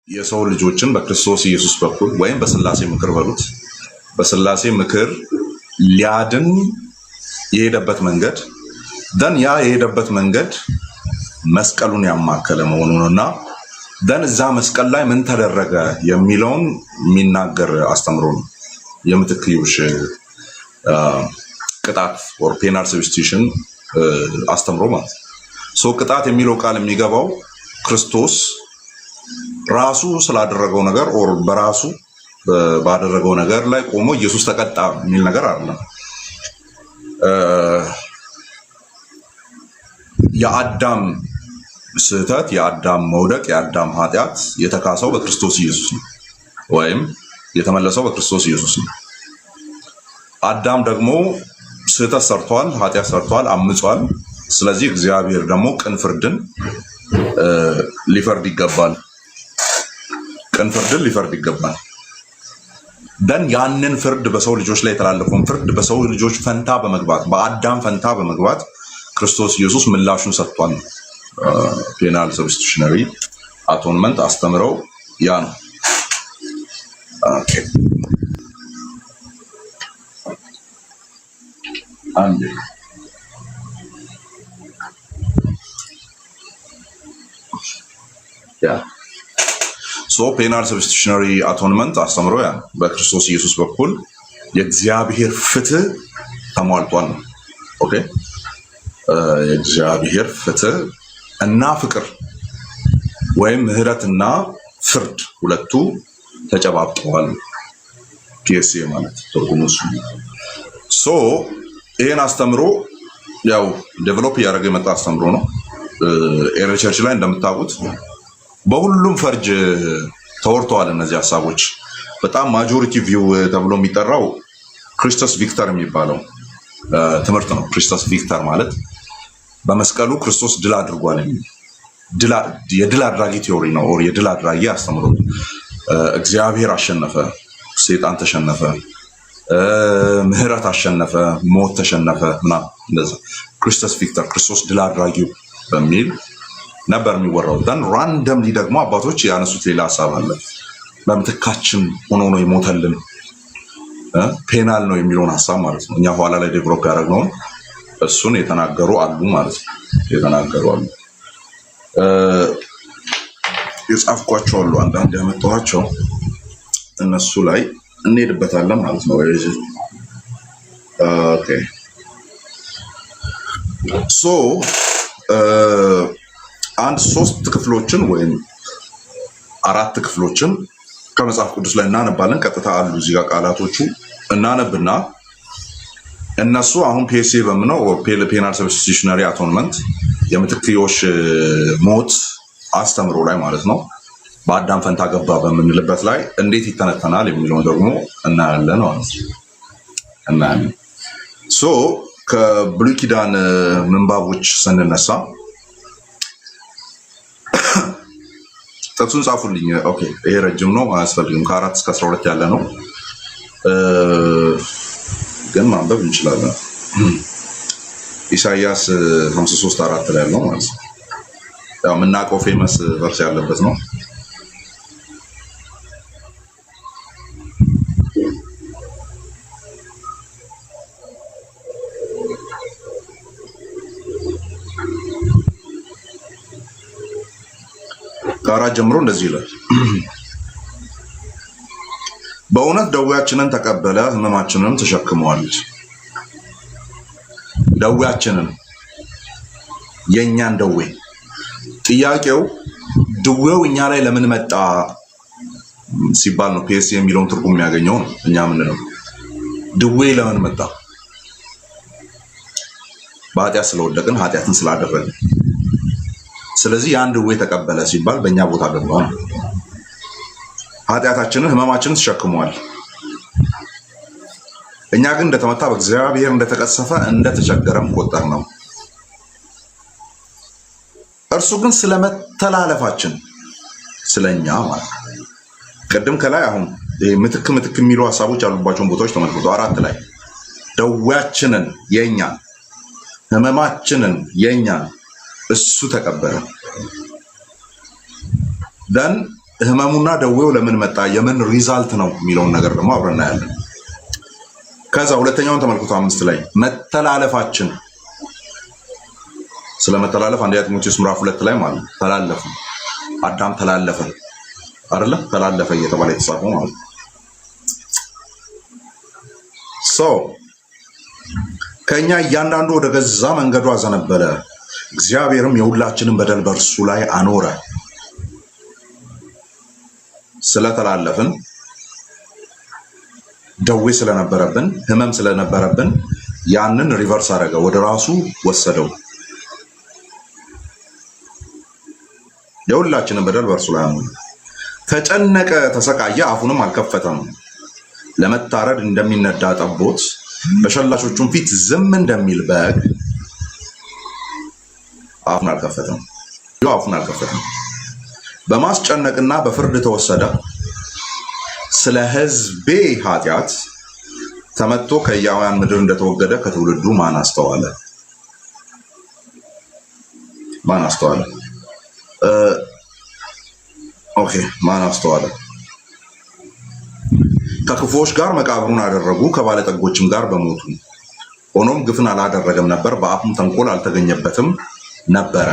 የሰው ልጆችን በክርስቶስ ኢየሱስ በኩል ወይም በስላሴ ምክር በሉት በስላሴ ምክር ሊያድን የሄደበት መንገድ ደን ያ የሄደበት መንገድ መስቀሉን ያማከለ መሆኑ ነውና ደን እዛ መስቀል ላይ ምን ተደረገ የሚለውን የሚናገር አስተምሮ ነው። የምትክዩሽ ቅጣት or penal substitution አስተምሮ ማለት ሶ ቅጣት የሚለው ቃል የሚገባው ክርስቶስ ራሱ ስላደረገው ነገር or በራሱ ባደረገው ነገር ላይ ቆሞ ኢየሱስ ተቀጣ የሚል ነገር አይደለም። የአዳም ስህተት የአዳም መውደቅ የአዳም ኃጢአት የተካሰው በክርስቶስ ኢየሱስ ነው ወይም የተመለሰው በክርስቶስ ኢየሱስ ነው። አዳም ደግሞ ስህተት ሰርቷል፣ ኃጢአት ሰርቷል፣ አምጿል። ስለዚህ እግዚአብሔር ደግሞ ቅን ፍርድን ሊፈርድ ይገባል። ቅን ፍርድን ሊፈርድ ይገባል። ደን ያንን ፍርድ በሰው ልጆች ላይ የተላለፈውን ፍርድ በሰው ልጆች ፈንታ በመግባት በአዳም ፈንታ በመግባት ክርስቶስ ኢየሱስ ምላሹን ሰጥቷል። ፔናል ሰብስቲቱሽነሪ አቶንመንት አስተምረው ያ ነው። ኦኬ አንዴ ያ ሶ ፔናል ሰብስቲቱሽነሪ አቶንመንት አስተምሮ ያ በክርስቶስ ኢየሱስ በኩል የእግዚአብሔር ፍትህ ተሟልቷል። ኦኬ የእግዚአብሔር ፍትህ እና ፍቅር ወይም ምህረትና ፍርድ ሁለቱ ተጨባብጠዋል። ፒኤስኤ ማለት ትርጉሙ እሱ። ሶ ይሄን አስተምሮ ያው ዴቨሎፕ እያደረገ የመጣ አስተምሮ ነው። ኤሬ ቸርች ላይ እንደምታውቁት በሁሉም ፈርጅ ተወርተዋል እነዚህ ሀሳቦች። በጣም ማጆሪቲ ቪው ተብሎ የሚጠራው ክርስቶስ ቪክተር የሚባለው ትምህርት ነው። ክርስቶስ ቪክተር ማለት በመስቀሉ ክርስቶስ ድል አድርጓል የሚል የድል አድራጊ ቲዮሪ ነው። ኦር የድል አድራጊ አስተምሮ እግዚአብሔር አሸነፈ፣ ሰይጣን ተሸነፈ፣ ምህረት አሸነፈ፣ ሞት ተሸነፈ ምናምን እንደዛ ክርስቶስ ቪክተር ክርስቶስ ድል አድራጊው በሚል ነበር የሚወራው። ደን ራንደምሊ ደግሞ አባቶች ያነሱት ሌላ ሀሳብ አለ። በምትካችን ሆኖ ነው የሞተልን ፔናል ነው የሚለውን ሀሳብ ማለት ነው። እኛ ኋላ ላይ ዴቨሎፕ ያደረግነውን እሱን የተናገሩ አሉ ማለት ነው። የተናገሩ አሉ የጻፍኳቸው አሉ አንዳንድ ያመጣኋቸው እነሱ ላይ እንሄድበታለን ማለት ነው። ኦኬ ሶ አንድ 3 ክፍሎችን ወይም 4 ክፍሎችን ከመጽሐፍ ቅዱስ ላይ እናነባለን። ቀጥታ አሉ እዚህ ጋር ቃላቶቹ እናነብና እነሱ አሁን ፒኤስኤ በምነው ፔናል ሰብስቲቱሽነሪ አቶንመንት የምትክዮሽ ሞት አስተምሮ ላይ ማለት ነው በአዳም ፈንታ ገባ በምንልበት ላይ እንዴት ይተነተናል የሚለውን ደግሞ እናያለን ማለት ነው። እናያለን። ሶ ከብሉይ ኪዳን ምንባቦች ስንነሳ ጥቅሱን ጻፉልኝ። ኦኬ ይሄ ረጅም ነው አያስፈልግም። ከ4 እስከ 12 ያለ ነው ግን ማንበብ እንችላለን። ኢሳይያስ 53:4 ላይ ያለው ማለት ነው። ያው የምናውቀው ፌመስ ቨርስ ያለበት ነው። ከአራት ጀምሮ እንደዚህ ይላል። በእውነት ደዌያችንን ተቀበለ ሕመማችንንም ተሸክመዋል። ደዌያችንን የኛን ደዌ ጥያቄው ደዌው እኛ ላይ ለምን መጣ ሲባል ነው ፒኤስ የሚለውን ትርጉም የሚያገኘው ነው። እኛ ምን ነው ደዌ ለምን መጣ? በኃጢአት ስለወደቅን ኃጢአትን ስላደረግን። ስለዚህ ያን ደዌ ተቀበለ ሲባል በእኛ ቦታ ገባ ነው። ኃጢአታችንን ሕመማችንን ተሸክመዋል። እኛ ግን እንደተመታ በእግዚአብሔር እንደተቀሰፈ እንደተቸገረም ቆጠር ነው። እርሱ ግን ስለመተላለፋችን ስለኛ ማለት ነው። ቅድም ከላይ አሁን ምትክ የሚሉ ሀሳቦች ያሉባቸውን ቦታዎች ተመልክቶ 4 ላይ ደዌያችንን የኛን ሕመማችንን የኛን እሱ ተቀበለ። ደን ህመሙና ደዌው ለምን መጣ የምን ሪዛልት ነው የሚለውን ነገር ደግሞ አብረን እናያለን። ከዛ ሁለተኛውን ተመልክቶ 5 ላይ መተላለፋችን ስለመተላለፍ አንደኛ ጢሞቴዎስ ምዕራፍ 2 ላይ ማለት ተላለፈ አዳም ተላለፈ አይደለ ተላለፈ እየተባለ የተጻፈው ማለት ከኛ እያንዳንዱ ወደ ገዛ መንገዱ አዘነበለ እግዚአብሔርም የሁላችንን በደል በእርሱ ላይ አኖረ። ስለተላለፍን ደዌ ስለነበረብን ህመም ስለነበረብን ያንን ሪቨርስ አደረገ ወደ ራሱ ወሰደው። የሁላችንን በደል በእርሱ ላይ አኖረ። ተጨነቀ ተሰቃየ አፉንም አልከፈተም። ለመታረድ እንደሚነዳ ጠቦት በሸላቾቹም ፊት ዝም እንደሚል በግ አፉን አልከፈተም። በማስጨነቅና በፍርድ ተወሰደ። ስለ ሕዝቤ ኃጢአት ተመትቶ ከሕያዋን ምድር እንደተወገደ ከትውልዱ ማን አስተዋለ? ማን አስተዋለ? ከክፉዎች ጋር መቃብሩን አደረጉ፣ ከባለጠጎችም ጋር በሞቱ። ሆኖም ግፍን አላደረገም ነበር፣ በአፉም ተንኮል አልተገኘበትም ነበረ።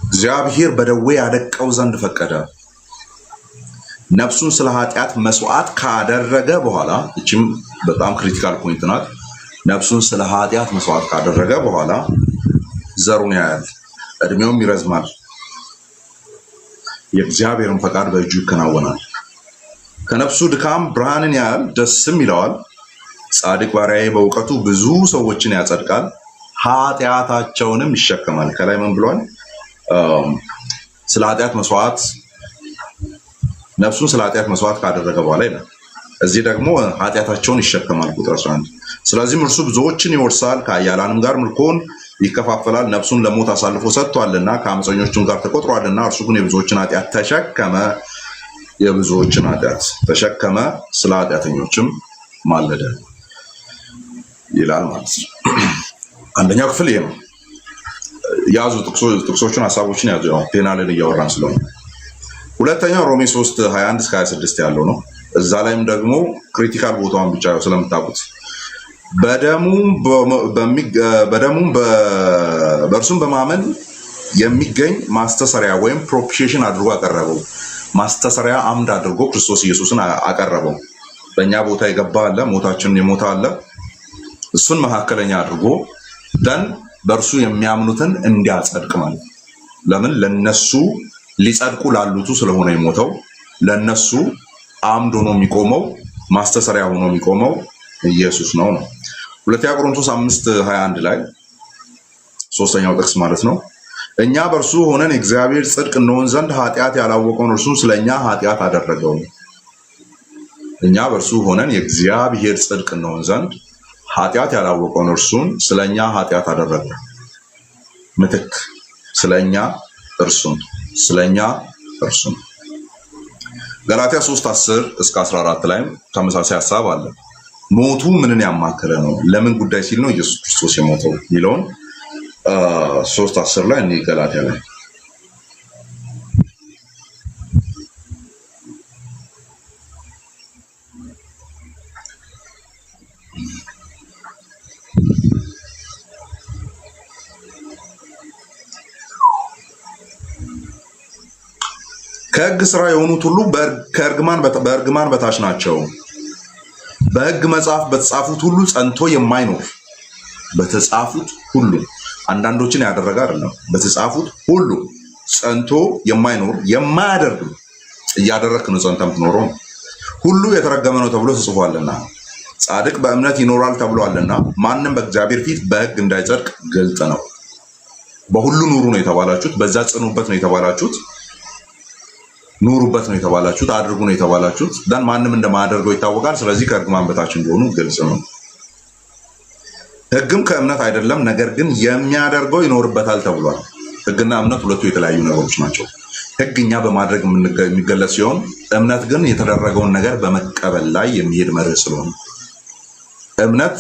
እግዚአብሔር በደዌ ያደቀው ዘንድ ፈቀደ። ነፍሱን ስለ ኃጢአት መስዋዕት ካደረገ በኋላ እቺም በጣም ክሪቲካል ፖይንት ናት። ነፍሱን ስለ ኃጢአት መስዋዕት ካደረገ በኋላ ዘሩን ያያል፣ እድሜውም ይረዝማል፣ የእግዚአብሔርን ፈቃድ በእጁ ይከናወናል። ከነፍሱ ድካም ብርሃንን ያያል፣ ደስም ይለዋል። ጻድቅ ባሪያዬ በእውቀቱ ብዙ ሰዎችን ያጸድቃል፣ ኃጢአታቸውንም ይሸከማል። ከላይ ምን ብሏል? ስለ ኃጢአት መስዋዕት ነፍሱን ስለ ኃጢአት መስዋዕት ካደረገ በኋላ ይላል። እዚህ ደግሞ ኃጢአታቸውን ይሸከማል ቁጥር 11። ስለዚህም እርሱ ብዙዎችን ይወርሳል፣ ከኃያላንም ጋር ምርኮን ይከፋፈላል። ነፍሱን ለሞት አሳልፎ ሰጥቷልና ከአመፀኞቹም ጋር ተቆጥሯልና። እርሱ ግን የብዙዎችን ኃጢአት ተሸከመ፣ ስለ ኃጢአተኞችም ማለደ ይላል ማለት ነው። አንደኛው ክፍል ይሄ ነው። ያዙ ጥቅሶቹን ሀሳቦችን ያዙ። ያው ፔናልን እያወራን ስለሆነ ሁለተኛው ሮሜ 3:21 እስከ 26 ያለው ነው። እዛ ላይም ደግሞ ክሪቲካል ቦታውን ብቻ ስለምታውቁት በደሙም በእርሱም በማመን የሚገኝ ማስተሰሪያ ወይም ፕሮፒሺየሽን አድርጎ አቀረበው። ማስተሰሪያ አምድ አድርጎ ክርስቶስ ኢየሱስን አቀረበው። በእኛ ቦታ የገባ አለ፣ ሞታችንን የሞተ አለ። እሱን መካከለኛ አድርጎ ደን በእርሱ የሚያምኑትን እንዲያጸድቅ ማለት ነው። ለምን? ለነሱ ሊጸድቁ ላሉቱ ስለሆነ የሞተው ለነሱ አምድ ሆኖ የሚቆመው ማስተሰሪያ ሆኖ የሚቆመው ኢየሱስ ነው። ሁለተኛ ቆሮንቶስ 5:21 ላይ ሶስተኛው ጥቅስ ማለት ነው። እኛ በእርሱ ሆነን የእግዚአብሔር ጽድቅ እንሆን ዘንድ ኃጢአት ያላወቀውን እርሱን ስለኛ ኃጢአት አደረገው። እኛ በእርሱ ሆነን የእግዚአብሔር ጽድቅ እንሆን ዘንድ ኃጢአት ያላወቀውን እርሱን ስለኛ ኃጢአት አደረገ። ምትክ ስለኛ እርሱን ገላትያ 3:10 እስከ 14 ላይ ተመሳሳይ ሐሳብ አለ። ሞቱ ምንን ያማከለ ነው? ለምን ጉዳይ ሲል ነው ኢየሱስ ክርስቶስ የሞተው የሚለውን 3:10 ላይ እኔ ገላትያ ላይ ከሕግ ስራ የሆኑት ሁሉ በእርግማን በታች ናቸው። በሕግ መጽሐፍ በተጻፉት ሁሉ ጸንቶ የማይኖር በተጻፉት ሁሉ አንዳንዶችን ያደረገ አይደለም። በተጻፉት ሁሉ ጸንቶ የማይኖር የማያደርግም እያደረክ ነው ጸንተም ትኖረው ሁሉ የተረገመ ነው ተብሎ ተጽፏልና ጻድቅ በእምነት ይኖራል ተብሏልና ማንም በእግዚአብሔር ፊት በሕግ እንዳይጸድቅ ግልጥ ነው። በሁሉ ኑሩ ነው የተባላችሁት። በዛ ጽኑበት ነው የተባላችሁት። ኑሩበት ነው የተባላችሁት። አድርጉ ነው የተባላችሁት። ዳን ማንም እንደማያደርገው ይታወቃል። ስለዚህ ከእርግማን በታች እንደሆኑ ግልጽ ነው። ሕግም ከእምነት አይደለም፣ ነገር ግን የሚያደርገው ይኖርበታል ተብሏል። ሕግና እምነት ሁለቱ የተለያዩ ነገሮች ናቸው። ሕግ እኛ በማድረግ የሚገለጽ ሲሆን እምነት ግን የተደረገውን ነገር በመቀበል ላይ የሚሄድ መርህ ስለሆነ እምነት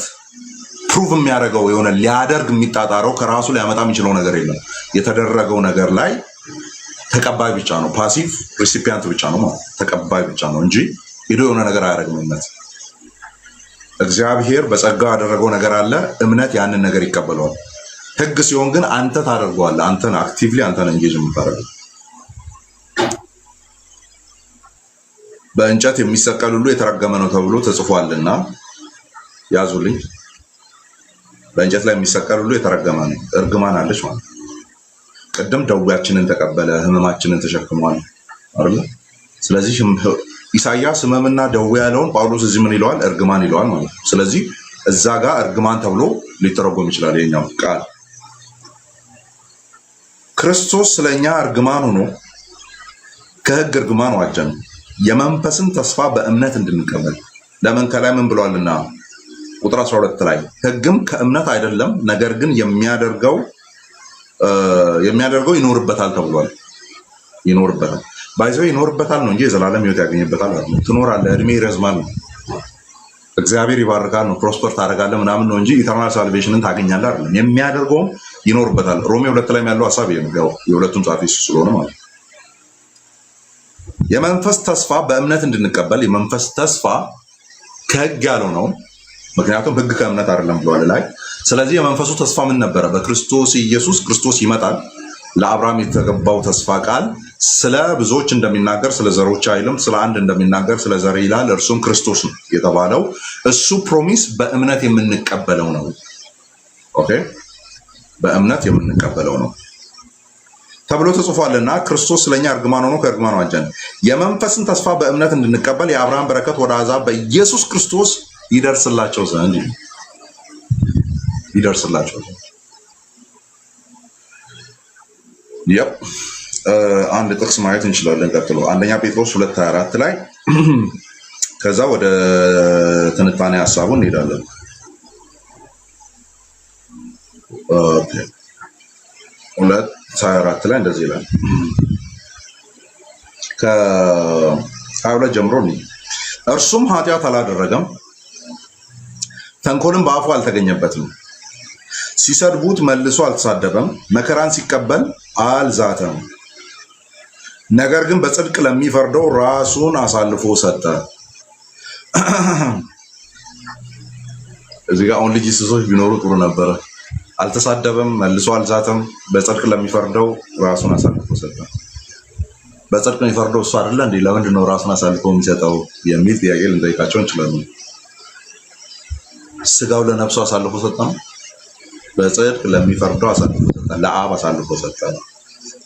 ፕሩቭ የሚያደርገው የሆነ ሊያደርግ የሚጣጣረው ከራሱ ሊያመጣ የሚችለው ነገር የለም። የተደረገው ነገር ላይ ተቀባይ ብቻ ነው፣ ፓሲቭ ሪሲፒያንት ብቻ ነው ማለት ተቀባይ ብቻ ነው እንጂ ሄዶ የሆነ ነገር አያደርግም። እምነት እግዚአብሔር በጸጋው ያደረገው ነገር አለ፣ እምነት ያንን ነገር ይቀበለዋል። ህግ ሲሆን ግን አንተ ታደርገዋለህ፣ አንተን አክቲቭሊ አንተን እንጌጅ የምታደርገው። በእንጨት የሚሰቀል ሁሉ የተረገመ ነው ተብሎ ተጽፏልና ያዙልኝ። በእንጨት ላይ የሚሰቀል ሁሉ የተረገመ ነው፣ እርግማን አለች ማለት ነው። ቅድም ደዌያችንን ተቀበለ፣ ህመማችንን ተሸክሟል አይደል? ስለዚህ ኢሳይያስ ህመምና ደዌ ያለውን ጳውሎስ እዚህ ምን ይለዋል? እርግማን ይለዋል ማለት ነው። ስለዚህ እዛ ጋር እርግማን ተብሎ ሊተረጎም ይችላል የኛው ቃል። ክርስቶስ ስለኛ እርግማን ሆኖ ከህግ እርግማን ዋጀን፣ የመንፈስን ተስፋ በእምነት እንድንቀበል። ለምን ከላይ ምን ብሏልና ቁጥር 12 ላይ ህግም ከእምነት አይደለም፣ ነገር ግን የሚያደርገው ይኖርበታል ተብሏል። ይኖርበታል ባይዘው ይኖርበታል ነው እንጂ የዘላለም ህይወት ያገኝበታል አይደለም። ትኖራለህ፣ እድሜ ይረዝማል ነው፣ እግዚአብሔር ይባርካል ነው፣ ፕሮስፐር ታደርጋለህ ምናምን ነው እንጂ ኢተርናል ሳልቬሽንን ታገኛለህ አይደለም። የሚያደርገውም ይኖርበታል። ሮሜ 2 ላይ ያለው ሐሳብ ይሄ ነው። የሁለቱም ጻፊ ስለሆነ ማለት ነው። የመንፈስ ተስፋ በእምነት እንድንቀበል። የመንፈስ ተስፋ ከህግ ያለው ነው፣ ምክንያቱም ህግ ከእምነት አይደለም ብሏል ላይ። ስለዚህ የመንፈሱ ተስፋ ምን ነበረ? በክርስቶስ ኢየሱስ። ክርስቶስ ይመጣል። ለአብርሃም የተገባው ተስፋ ቃል ስለ ብዙዎች እንደሚናገር ስለ ዘሮች አይልም፣ ስለ አንድ እንደሚናገር ስለ ዘር ይላል። እርሱም ክርስቶስ ነው የተባለው። እሱ ፕሮሚስ በእምነት የምንቀበለው ነው። ኦኬ፣ በእምነት የምንቀበለው ነው ተብሎ ተጽፏልና ክርስቶስ ስለኛ እርግማን ሆኖ ከእርግማን ዋጀን፣ የመንፈስን ተስፋ በእምነት እንድንቀበል የአብርሃም በረከት ወደ አሕዛብ በኢየሱስ ክርስቶስ ይደርስላቸው ዘንድ አንድ ጥቅስ ማየት እንችላለን። ቀጥሎ አንደኛ ጴጥሮስ 2:24 ላይ ከዛ ወደ ትንታኔ ሐሳቡ እንሄዳለን። ኦኬ 2:24 ላይ እንደዚህ ይላል። ከ22 ጀምሮ ነው። እርሱም ኃጢአት አላደረገም፣ ተንኮልም በአፉ አልተገኘበትም፣ ሲሰድቡት መልሶ አልተሳደበም፣ መከራን ሲቀበል አልዛተም። ነገር ግን በጽድቅ ለሚፈርደው ራሱን አሳልፎ ሰጠ። እዚህ ጋር አሁን ልጅ ስሶች ቢኖሩ ጥሩ ነበረ። አልተሳደበም፣ መልሶ አልዛተም፣ በጽድቅ ለሚፈርደው ራሱን አሳልፎ ሰጠ። በጽድቅ የሚፈርደው እሱ አይደለ እንዴ? ለምንድን ነው ራሱን አሳልፎ የሚሰጠው የሚል ጥያቄ ልንጠይቃቸው እንችላለን። ስጋው ለነፍሱ አሳልፎ ሰጠ ነው። በጽድቅ ለሚፈርደው አሳልፎ ሰጠ፣ ለአብ አሳልፎ ሰጠ።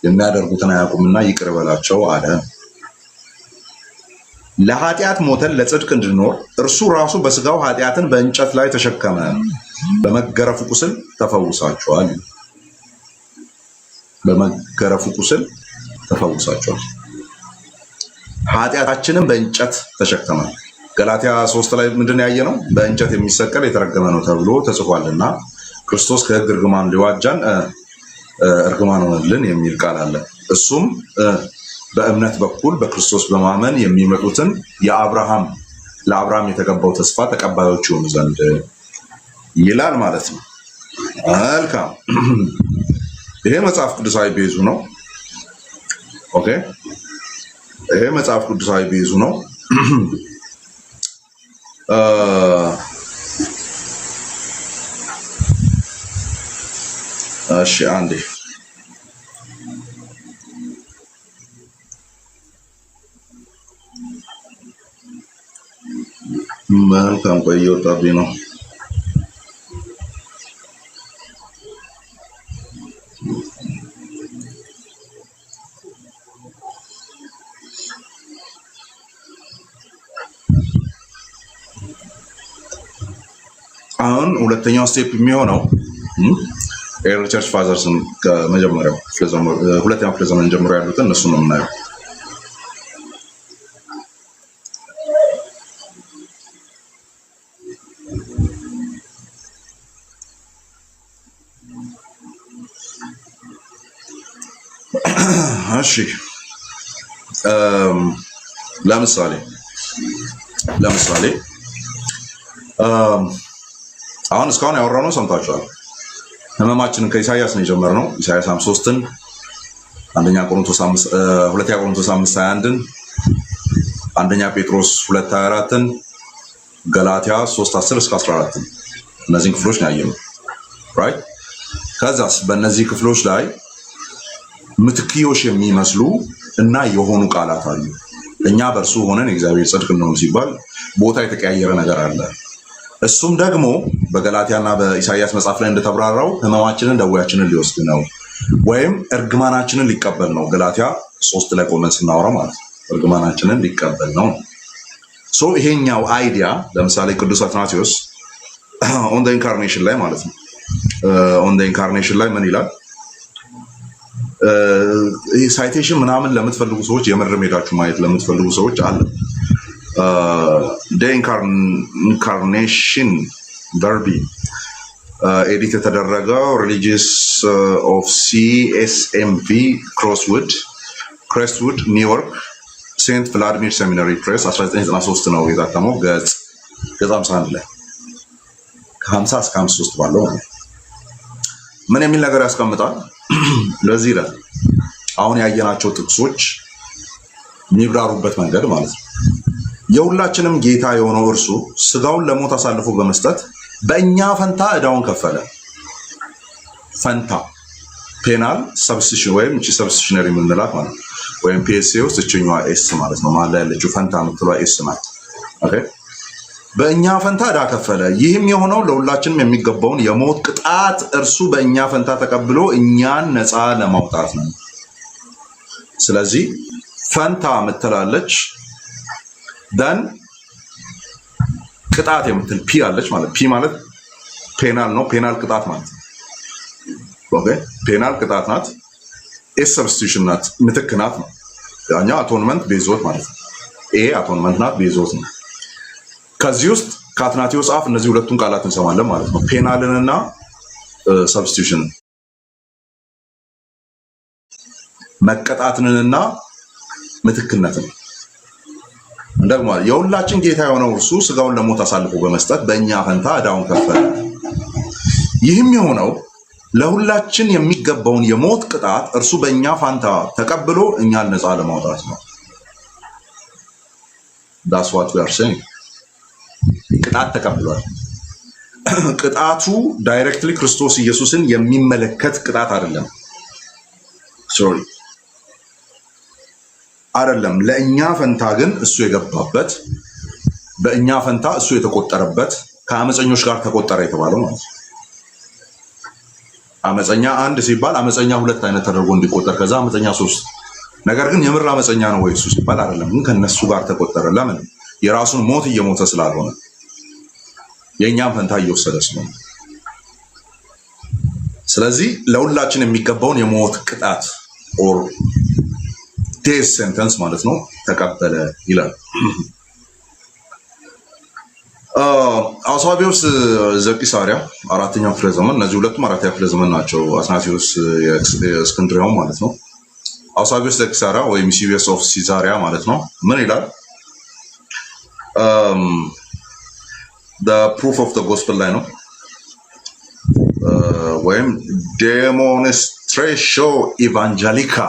የሚያደርጉትን አያውቁምና ይቅር በላቸው አለ። ለኃጢአት ሞተን ለጽድቅ እንድንኖር እርሱ ራሱ በስጋው ኃጢአትን በእንጨት ላይ ተሸከመ፣ በመገረፉ ቁስል ተፈውሳችኋል። በመገረፉ ቁስል ተፈውሳችኋል። ኃጢአታችንን በእንጨት ተሸከመ። ገላትያ 3 ላይ ምንድን ያየ ነው? በእንጨት የሚሰቀል የተረገመ ነው ተብሎ ተጽፏልና ክርስቶስ ከሕግ እርግማን ሊዋጃን እርግማን ሆነልን የሚል ቃል አለ። እሱም በእምነት በኩል በክርስቶስ በማመን የሚመጡትን ለአብርሃም የተገባው ተስፋ ተቀባዮች ይሆኑ ዘንድ ይላል ማለት ነው። መልካም፣ ይሄ መጽሐፍ ቅዱሳዊ ቤዙ ነው። ኦኬ፣ ይሄ መጽሐፍ ቅዱሳዊ ቤዙ ነው። እሺ አንዴ መልካም፣ ቆይ እየወጣብኝ ነው። አሁን ሁለተኛው ስቴፕ የሚሆነው ኤርሊ ቸርች ፋዘርስን ከመጀመሪያው ሁለተኛው ክፍለ ዘመን ጀምሮ ያሉትን እነሱ ነው የምናየው። እሺ ለምሳሌ አሁን እስካሁን ያወራነው ሰምታችኋል። ህመማችንን ከኢሳይያስ ነው የጀመርነው። ኢሳይያስ 53ን፣ አንደኛ ቆሮንቶስ 5 ሁለተኛ ቆሮንቶስ 5:21ን፣ አንደኛ ጴጥሮስ 2:24ን፣ ገላትያ 3:10 እስከ 14ን እነዚህን ክፍሎች ነው ያየነው። ራይት ከዛስ በእነዚህ ክፍሎች ላይ ምትክዮሽ የሚመስሉ እና የሆኑ ቃላት አሉ። እኛ በእርሱ ሆነን የእግዚአብሔር ጽድቅ ነው ሲባል ቦታ የተቀያየረ ነገር አለ። እሱም ደግሞ በገላትያና በኢሳይያስ መጽሐፍ ላይ እንደተብራራው ህመማችንን ደዌያችንን ሊወስድ ነው ወይም እርግማናችንን ሊቀበል ነው። ገላትያ 3 ላይ ቆመን ስናወራ ማለት ነው እርግማናችንን ሊቀበል ነው። ሶ ይሄኛው አይዲያ ለምሳሌ ቅዱስ አትናቴዎስ ኦን ዘ ኢንካርኔሽን ላይ ማለት ነው ኦን ዘ ኢንካርኔሽን ላይ ምን ይላል? ሳይቴሽን ምናምን ለምትፈልጉ ሰዎች የምር ሄዳችሁ ማየት ለምትፈልጉ ሰዎች አለ። ደ ኢንካርኔሽን ደርቢ ኤዲት የተደረገው ሪሊጂየስ ኦፍ ሲኤስኤምቪ ክሬስትውድ ኒውዮርክ ሴንት ቭላዲሚር ሴሚናሪ ፕሬስ 1993 ነው የታተመው። ገጽ 51 ላይ ከ50 እስከ 53 ባለው ምን የሚል ነገር ያስቀምጣል? ለዚህ ይላል አሁን ያየናቸው ጥቅሶች የሚብራሩበት መንገድ ማለት ነው። የሁላችንም ጌታ የሆነው እርሱ ስጋውን ለሞት አሳልፎ በመስጠት በእኛ ፈንታ ዕዳውን ከፈለ። ፈንታ ፔናል ሰብስቲሽን ወይም እቺ ሰብስቲሽነሪ የምንላት ማለት ነው። ወይም ፒኤስኤ ውስጥ እችኛዋ ኤስ ማለት ነው። ማለት ያለችው ፈንታ የምትለዋ ኤስ ናት። ኦኬ በእኛ ፈንታ ዕዳ ከፈለ። ይህም የሆነው ለሁላችንም የሚገባውን የሞት ቅጣት እርሱ በእኛ ፈንታ ተቀብሎ እኛን ነፃ ለማውጣት ነው። ስለዚህ ፈንታ የምትላለች ደን ቅጣት የምትል ፒ አለች ማለት ፒ ማለት ፔናል ነው። ፔናል ቅጣት ማለት ነው። ኦኬ ፔናል ቅጣት ናት። ኤስ ሰብስቲቱሽን ናት፣ ምትክ ናት ነው። ያኛው አቶንመንት ቤዞት ማለት ነው። ኤ አቶንመንት ናት፣ ቤዞት ነው። ከዚህ ውስጥ ከአትናቴዎስ አፍ እነዚህ ሁለቱን ቃላት እንሰማለን ማለት ነው። ፔናልን እና ሰብስቲቱሽን መቀጣትንና ምትክነትን ደግሞ የሁላችን ጌታ የሆነው እርሱ ስጋውን ለሞት አሳልፎ በመስጠት በእኛ ፈንታ ዕዳውን ከፈለ። ይህም የሆነው ለሁላችን የሚገባውን የሞት ቅጣት እርሱ በእኛ ፋንታ ተቀብሎ እኛን ነፃ ለማውጣት ነው። that's what we are saying። ቅጣት ተቀብሏል። ቅጣቱ ዳይሬክትሊ ክርስቶስ ኢየሱስን የሚመለከት ቅጣት አይደለም። ሶሪ አይደለም። ለእኛ ፈንታ ግን እሱ የገባበት በእኛ ፈንታ እሱ የተቆጠረበት ከአመፀኞች ጋር ተቆጠረ የተባለው ማለት ነው። አመፀኛ አንድ ሲባል አመፀኛ ሁለት አይነት ተደርጎ እንዲቆጠር ከዛ አመፀኛ 3። ነገር ግን የምር አመፀኛ ነው ወይ እሱ ሲባል አይደለም፣ ግን ከነሱ ጋር ተቆጠረ። ለምን? የራሱን ሞት እየሞተ ስላልሆነ የእኛም ፈንታ እየወሰደ ስለሆነ። ስለዚህ ለሁላችን የሚገባውን የሞት ቅጣት ኦር ዴዝ ሴንተንስ ማለት ነው ተቀበለ ይላል። አውሳቢዮስ ዘቂሳሪያ 4ኛው ክፍለ ዘመን፣ እነዚህ ሁለቱም 4ኛ ክፍለ ዘመን ናቸው። አትናቴዎስ የእስክንድርያው ማለት ነው። አውሳቢዮስ ዘቂሳሪያ ወይም ዩሴቢዮስ ኦፍ ሲዛሪያ ማለት ነው ምን ይላል? the proof of the gospel ላይ ነው ወይም demonstratio evangelica,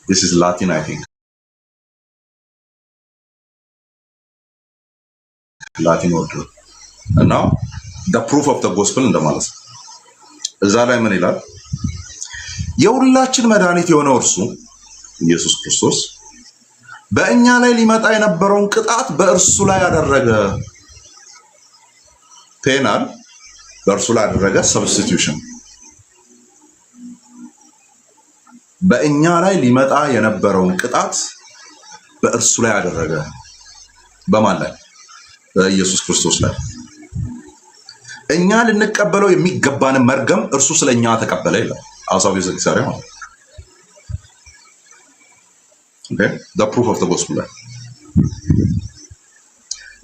this is Latin I think ላቲን ወርድ እና the proof of the gospel እንደማለት ነው። እዛ ላይ ምን ይላል? የሁላችን መድኃኒት የሆነው እርሱ ኢየሱስ ክርስቶስ በእኛ ላይ ሊመጣ የነበረውን ቅጣት በእርሱ ላይ ያደረገ። ፔናል በእርሱ ላይ ያደረገ፣ ሰብስቲቱሽን በእኛ ላይ ሊመጣ የነበረውን ቅጣት በእርሱ ላይ ያደረገ። በማን ላይ? በኢየሱስ ክርስቶስ ላይ። እኛ ልንቀበለው የሚገባንን መርገም እርሱ ስለኛ ተቀበለ ይላል አውሳቢዮስ ዘቂሳሪያ ማለት ነው። ኦኬ the proof of the gospel ላይ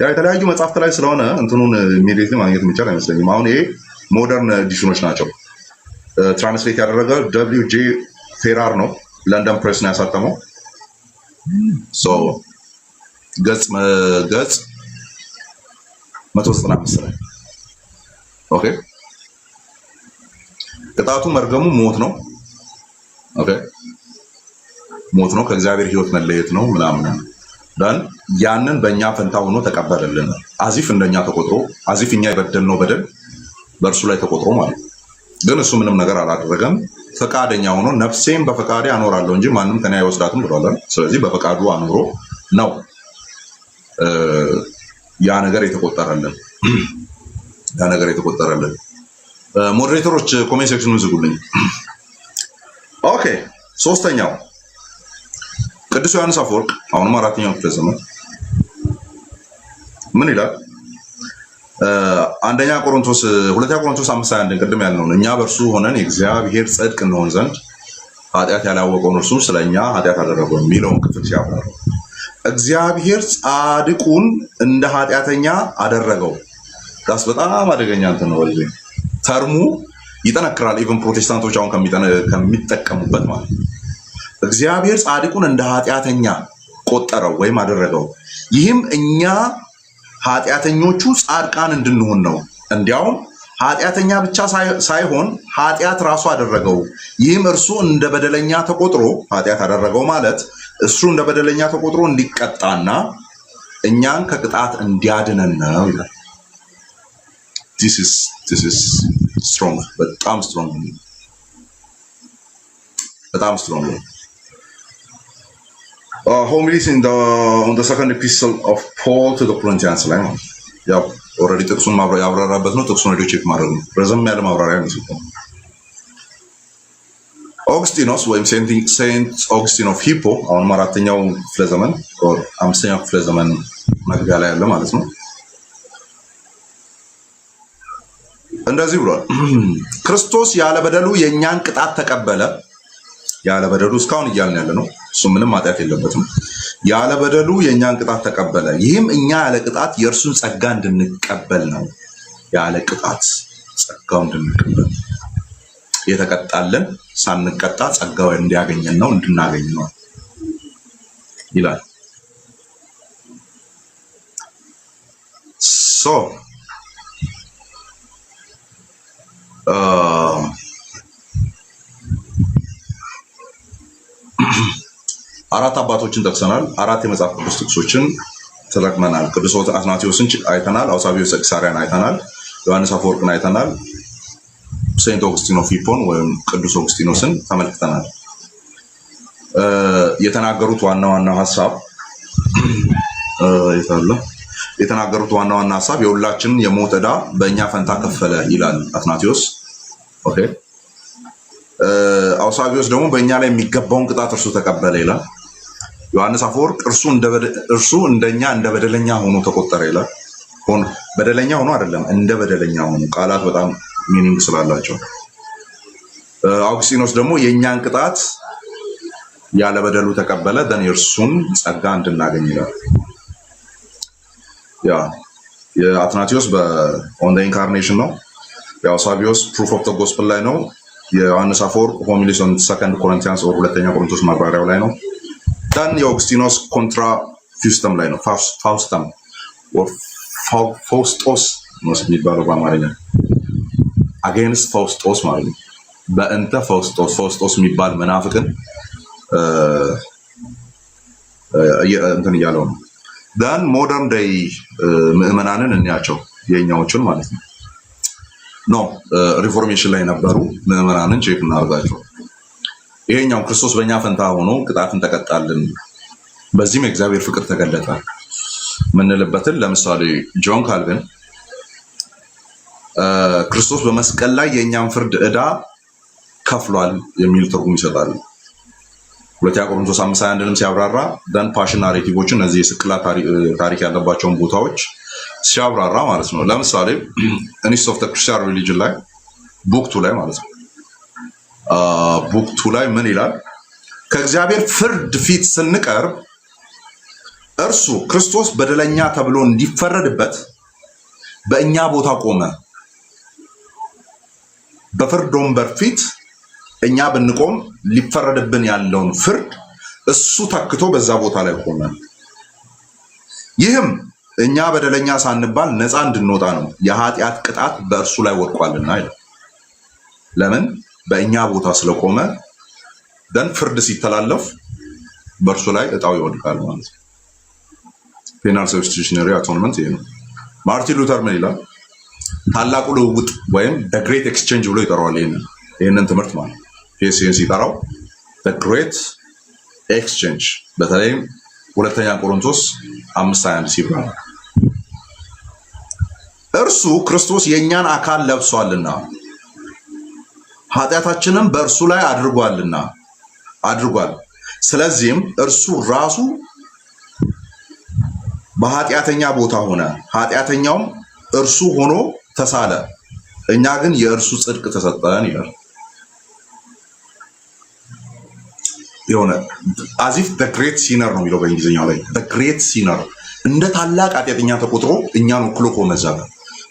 ያ የተለያዩ መጽሐፍት ላይ ስለሆነ እንትኑን ኢሚዲየትሊ ማግኘት የሚቻል አይመስለኝም። አሁን ይሄ ሞደርን ኤዲሽኖች ናቸው። ትራንስሌት ያደረገ WJ ፌራር ነው፣ ለንደን ፕሬስ ነው ያሳተመው። ሶ ገጽ 195 ላይ ኦኬ ቅጣቱ መርገሙ ሞት ነው ኦኬ ሞት ነው ከእግዚአብሔር ህይወት መለየት ነው ምናምን ዳን ያንን በእኛ ፈንታ ሆኖ ተቀበለልን አዚፍ እንደኛ ተቆጥሮ አዚፍ እኛ የበደልነው በደል በእርሱ ላይ ተቆጥሮ ማለት ግን እሱ ምንም ነገር አላደረገም ፈቃደኛ ሆኖ ነፍሴን በፈቃዴ አኖራለሁ እንጂ ማንም ከኔ አይወስዳትም ብሏል ስለዚህ በፈቃዱ አኖሮ ነው ያ ነገር የተቆጠረልን ሞዴሬተሮች ኮሜንት ሴክሽኑን ዝጉልኝ ኦኬ ሶስተኛው ቅዱስ ዮሐንስ አፈወርቅ አሁንም አራተኛው ክፍለ ዘመን ምን ይላል ሁለተኛ ቆሮንቶስ 5:21 ቅድም ያልነው እኛ በእርሱ ሆነን የእግዚአብሔር ጽድቅ እንሆን ዘንድ ኃጢአት ያላወቀውን እርሱ ስለኛ ኃጢአት አደረገው የሚለውን ክፍል ሲያብራራ እግዚአብሔር ጻድቁን እንደ ኃጢአተኛ አደረገው ዳስ በጣም አደገኛ እንትን ነው ወልዴ ተርሙ ይጠነክራል ኢቭን ፕሮቴስታንቶች አሁን ከሚጠቀሙበት ማለት እግዚአብሔር ጻድቁን እንደ ኃጢአተኛ ቆጠረው ወይም አደረገው ይህም እኛ ኃጢአተኞቹ ጻድቃን እንድንሆን ነው እንዲያውም ኃጢአተኛ ብቻ ሳይሆን ኃጢአት ራሱ አደረገው ይህም እርሱ እንደ በደለኛ ተቆጥሮ ኃጢአት አደረገው ማለት እሱ እንደ በደለኛ ተቆጥሮ እንዲቀጣና እኛን ከቅጣት እንዲያድነን ነው ይላል this is strong በጣም strong homilies on the second epistle of Paul to the Corinthians ላይ ነው ያው ኦሬዲ ጥቅሱን ያብራራበት ነው ጥቅሱን ቼክ ማድረግ ነው ረዘም ያለ ማብራሪያ ነው ሲሆን ኦግስቲኖስ ወይም ሴንት ኦግስቲን ኦፍ ሂፖ አሁን አራተኛው ክፍለ ዘመን ኦር አምስተኛው ክፍለ ዘመን መግቢያ ላይ ያለ ማለት ነው እንደዚህ ብሏል ክርስቶስ ያለ በደሉ የኛን ቅጣት ተቀበለ ያለ በደሉ እስካሁን እያልን ያለ ነው እሱ ምንም ኃጢአት የለበትም ያለ በደሉ የኛን ቅጣት ተቀበለ ይህም እኛ ያለ ቅጣት የእርሱን ጸጋ እንድንቀበል ነው ያለ ቅጣት ጸጋው እንድንቀበል የተቀጣለን ሳንቀጣ ጸጋው እንዲያገኘን ነው እንድናገኝ ነው ይላል ሶ አራት አባቶችን ጠቅሰናል አራት የመጽሐፍ ቅዱስ ጥቅሶችን ተጠቅመናል ቅዱስ አትናቴዎስን አይተናል አውሳቢዮስ ዘቂሳርያን አይተናል ዮሐንስ አፈወርቅን አይተናል ሴንት ኦግስቲን ኦፍ ሂፖን ወይም ቅዱስ ኦግስቲኖስን ተመልክተናል የተናገሩት ዋና ሐሳብ የሁላችንን የሞት ዕዳ በእኛ ፈንታ ከፈለ ይላል አትናቴዎስ ኦኬ አውሳቢዮስ ደግሞ በእኛ ላይ የሚገባውን ቅጣት እርሱ ተቀበለ ይላል ዮሐንስ አፈወርቅ እርሱ እንደኛ እንደ በደለኛ ሆኖ ተቆጠረ ይላል በደለኛ ሆኖ አይደለም እንደ በደለኛ ሆኖ ቃላት በጣም ሚኒንግ ስላላቸው አውግስቲኖስ ደግሞ የኛን ቅጣት ያለ በደሉ ተቀበለ ደን የእርሱን ጸጋ እንድናገኝ ይላል ያ የአትናቴዎስ በኦን ዘ ኢንካርኔሽን ነው የአውሳቢዮስ ፕሩፍ ኦፍ ዘ ጎስፔል ላይ ነው የዮሐንስ አፈወርቅ ሆሚሊስ ኦን ሰከንድ ኮሪንቲያንስ ኦር ሁለተኛ ቆሮንቶስ ማብራሪያው ላይ ነው ደን የኦግስቲኖስ ኮንትራ ፊውስተም ላይ ነው ፋውስተም ኦር ፋውስጦስ ነው የሚባለው በአማርኛ አጌንስት ፋውስጦስ ማለት ነው በእንተ ፋውስጦስ የሚባል መናፍቅን እንትን እያለው ነው ደን ሞደርን ዴይ ምዕመናንን እንያቸው የኛዎችን ማለት ነው ኖ ሪፎርሜሽን ላይ ነበሩ ምዕመናንን ቼክ እናርጋቸው ይሄኛው ክርስቶስ በእኛ ፈንታ ሆኖ ቅጣትን ተቀጣልን በዚህም የእግዚአብሔር ፍቅር ተገለጠ ምንልበትን ለምሳሌ ጆን ካልቪን ክርስቶስ በመስቀል ላይ የኛን ፍርድ ዕዳ ከፍሏል የሚል ትርጉም ይሰጣል ሁለተኛ ቆሮንቶስ 5:21ንም ሲያብራራ ደን ፓሽን ናሬቲቮችን እነዚህ የስቅላት ታሪክ ያለባቸውን ቦታዎች ሲያብራራ ማለት ነው ለምሳሌ ኢንስት ኦፍ ዘ ክርስቲያን ሪሊጅን ላይ ቡክ 2 ላይ ማለት ነው ቡክ 2 ላይ ምን ይላል ከእግዚአብሔር ፍርድ ፊት ስንቀርብ እርሱ ክርስቶስ በደለኛ ተብሎ እንዲፈረድበት በእኛ ቦታ ቆመ በፍርድ ወንበር ፊት እኛ ብንቆም ሊፈረድብን ያለውን ፍርድ እሱ ተክቶ በዛ ቦታ ላይ ቆመ ይህም እኛ በደለኛ ሳንባል ነፃ እንድንወጣ ነው የኃጢአት ቅጣት በእርሱ ላይ ወድቋልና ይላል። ለምን በእኛ ቦታ ስለቆመ ደን ፍርድ ሲተላለፍ በእርሱ ላይ እጣው ይወድቃል ማለት ነው። ፔናል ሰብስቲቱሽነሪ አቶንመንት ይሄ ነው። ማርቲን ሉተር ምን ይላል? ታላቁ ልውውጥ ወይም the great exchange ብሎ ይጠራዋል ይሄንን ትምህርት ማለት ፒኤስሲን ሲጠራው the great exchange በተለይም ሁለተኛ ቆሮንቶስ 5:21 ሲባል እርሱ ክርስቶስ የኛን አካል ለብሷልና ኃጢአታችንን በእርሱ ላይ አድርጓል። ስለዚህም እርሱ ራሱ በኃጢአተኛ ቦታ ሆነ፣ ኃጢአተኛውም እርሱ ሆኖ ተሳለ፣ እኛ ግን የእርሱ ጽድቅ ተሰጠን ይላል። የሆነ አዚፍ the great sinner ነው የሚለው በእንግሊዝኛው ላይ the great sinner እንደ ታላቅ ኃጢአተኛ ተቆጥሮ እኛን ወክሎ ቆመዛለ።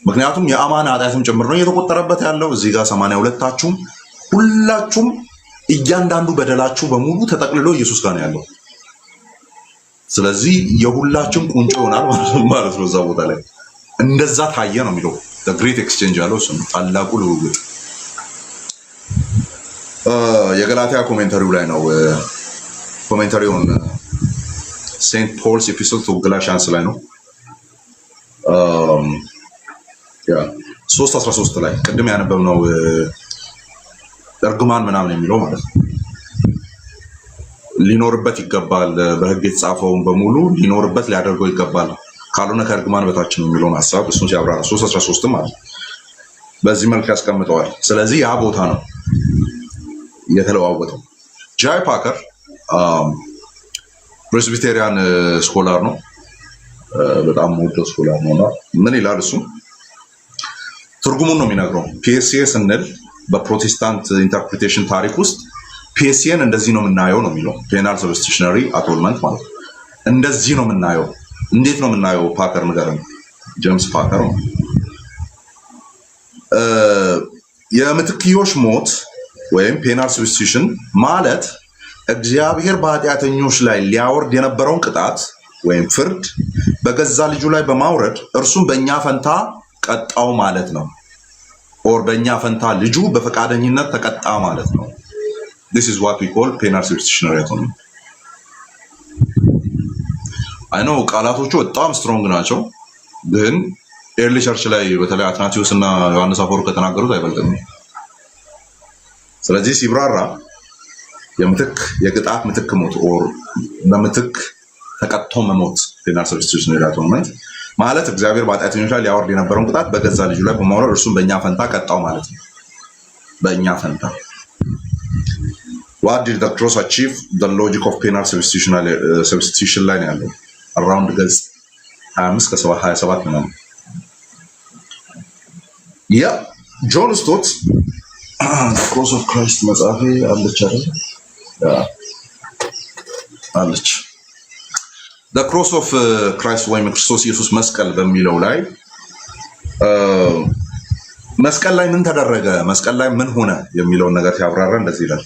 ምክንያቱም የአማን ኃጢአትም ጭምር ነው እየተቆጠረበት ያለው። እዚህ ጋር 82ታችሁም ሁላችሁም እያንዳንዱ በደላችሁ በሙሉ ተጠቅልሎ ኢየሱስ ጋር ነው ያለው። ስለዚህ የሁላችን ቁንጮ ይሆናል ማለት ነው። እዛ ቦታ ላይ እንደዛ ታየ ነው የሚለው the great exchange ያለው እሱ ነው፣ ታላቁ ልውውጥ። የገላትያ ኮሜንታሪው ላይ ነው። ኮሜንታሪውን ሴንት ፖልስ ኤፒስቶል ቱ ጋላቲያንስ ላይ ነው 3:13 ላይ ቅድም ያነበብነው እርግማን ምናምን የሚለው ማለት ነው። ሊኖርበት ይገባል፣ በሕግ የተጻፈውን በሙሉ ሊኖርበት ሊያደርገው ይገባል፣ ካልሆነ ከእርግማን በታች ነው የሚለውን ሐሳብ እሱን ሲያብራራ 3:13 ማለት በዚህ መልክ ያስቀምጠዋል። ስለዚህ ያ ቦታ ነው የተለዋወጠው። ጃይ ፓከር ፕሬስቢቴሪያን ስኮላር ነው፣ በጣም ወደው ስኮላር ነው። ምን ይላል እሱ? ትርጉሙን ነው የሚነግረው። ፒኤስሲኤ ስንል በፕሮቴስታንት ኢንተርፕሪቴሽን ታሪክ ውስጥ ፒኤስሲኤን እንደዚህ ነው የምናየው ነው የሚለው። ፔናል ሰብስቲቱሽነሪ አቶንመንት ማለት ነው። እንደዚህ ነው የምናየው። እንዴት ነው የምናየው? ፓከር ንገረን። ጄምስ ፓከር ነው። የምትክዮሽ ሞት ወይም ፔናል ሰብስቲቱሽን ማለት እግዚአብሔር በኃጢአተኞች ላይ ሊያወርድ የነበረውን ቅጣት ወይም ፍርድ በገዛ ልጁ ላይ በማውረድ እርሱም በእኛ ፈንታ ቀጣው ማለት ነው። ኦር በእኛ ፈንታ ልጁ በፈቃደኝነት ተቀጣ ማለት ነው። This is what we call penal substitutionary atonement. I know ቃላቶቹ በጣም ስትሮንግ ናቸው፣ ግን ኤርሊ ቸርች ላይ በተለይ አትናቲዮስ እና ዮሐንስ አፈወርቅ ከተናገሩት አይበልጥም። ስለዚህ ሲብራራ የቅጣት ምትክ ሞት ኦር በምትክ ተቀጥቶ መሞት ፔናል ሰብስቲቱሽነሪ አቶንመንት ማለት እግዚአብሔር በኃጢአተኞች ላይ ሊያወርድ የነበረውን ቅጣት በገዛ ልጁ ላይ በማውረድ እርሱም በእኛ ፈንታ ቀጣው ማለት ነው። በእኛ ፈንታ What did the cross achieve? The logic of penal substitution ላይ ነው ያለው around ገጽ 25-27 ነው። ጆን ስቶት the cross of Christ መጽሐፌ አለች አይደል? አለች። the cross of Christ ወይም ክርስቶስ ኢየሱስ መስቀል በሚለው ላይ መስቀል ላይ ምን ተደረገ፣ መስቀል ላይ ምን ሆነ የሚለውን ነገር ሲያብራራ እንደዚህ ይላል።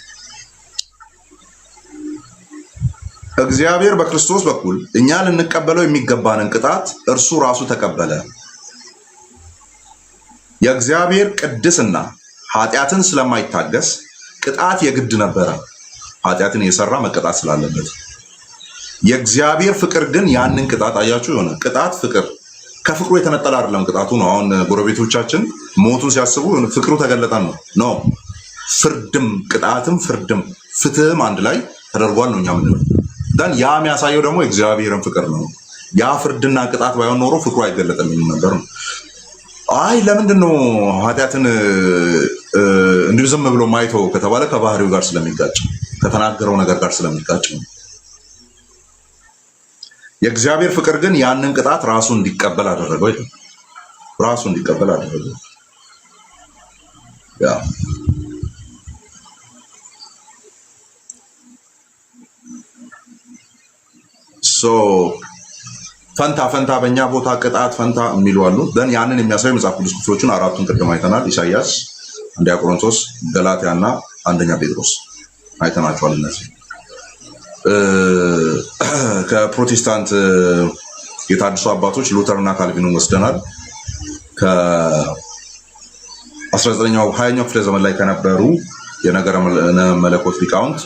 እግዚአብሔር በክርስቶስ በኩል እኛ ልንቀበለው የሚገባንን ቅጣት እርሱ ራሱ ተቀበለ። የእግዚአብሔር ቅድስና ኃጢአትን ስለማይታገስ ቅጣት የግድ ነበረ፣ ኃጢአትን እየሰራ መቀጣት ስላለበት። የእግዚአብሔር ፍቅር ግን ያንን ቅጣት አያችሁ፣ የሆነ ቅጣት ፍቅር ከፍቅሩ የተነጠለ አይደለም። ቅጣቱ ነው። አሁን ጎረቤቶቻችን ሞቱን ሲያስቡ ፍቅሩ ተገለጠን ነው። ፍርድም ቅጣትም ፍርድም ፍትህም አንድ ላይ ተደርጓል ነው እኛ ምንለው። ዳን ያ የሚያሳየው ደግሞ የእግዚአብሔርን ፍቅር ነው። ያ ፍርድና ቅጣት ባይሆን ኖሮ ፍቅሩ አይገለጥም ነበር ነው። አይ ለምንድን ነው ኃጢአትን እንዲሁ ዝም ብሎ ማይተው ከተባለ ከባህሪው ጋር ስለሚጋጭ ከተናገረው ነገር ጋር ስለሚጋጭ ነው። የእግዚአብሔር ፍቅር ግን ያንን ቅጣት ራሱ እንዲቀበል አደረገው ይላል። ራሱ እንዲቀበል አደረገው። ያ ፈንታ በእኛ ቦታ ቅጣት ፈንታ የሚሉ አሉ። ደን ያንን የሚያሳዩ መጽሐፍ ቅዱስ ክፍሎችን አራቱን ቅድም አይተናል። ኢሳይያስ፣ አንደኛ ቆሮንቶስ፣ ገላትያ እና አንደኛ ጴጥሮስ አይተናቸዋል። እነዚህ ከፕሮቴስታንት የታድሶ አባቶች ሉተርና ካልቪንን ወስደናል። ከ19ኛው 20ኛው ክፍለ ዘመን ላይ ከነበሩ የነገረ መለኮት ሊቃውንት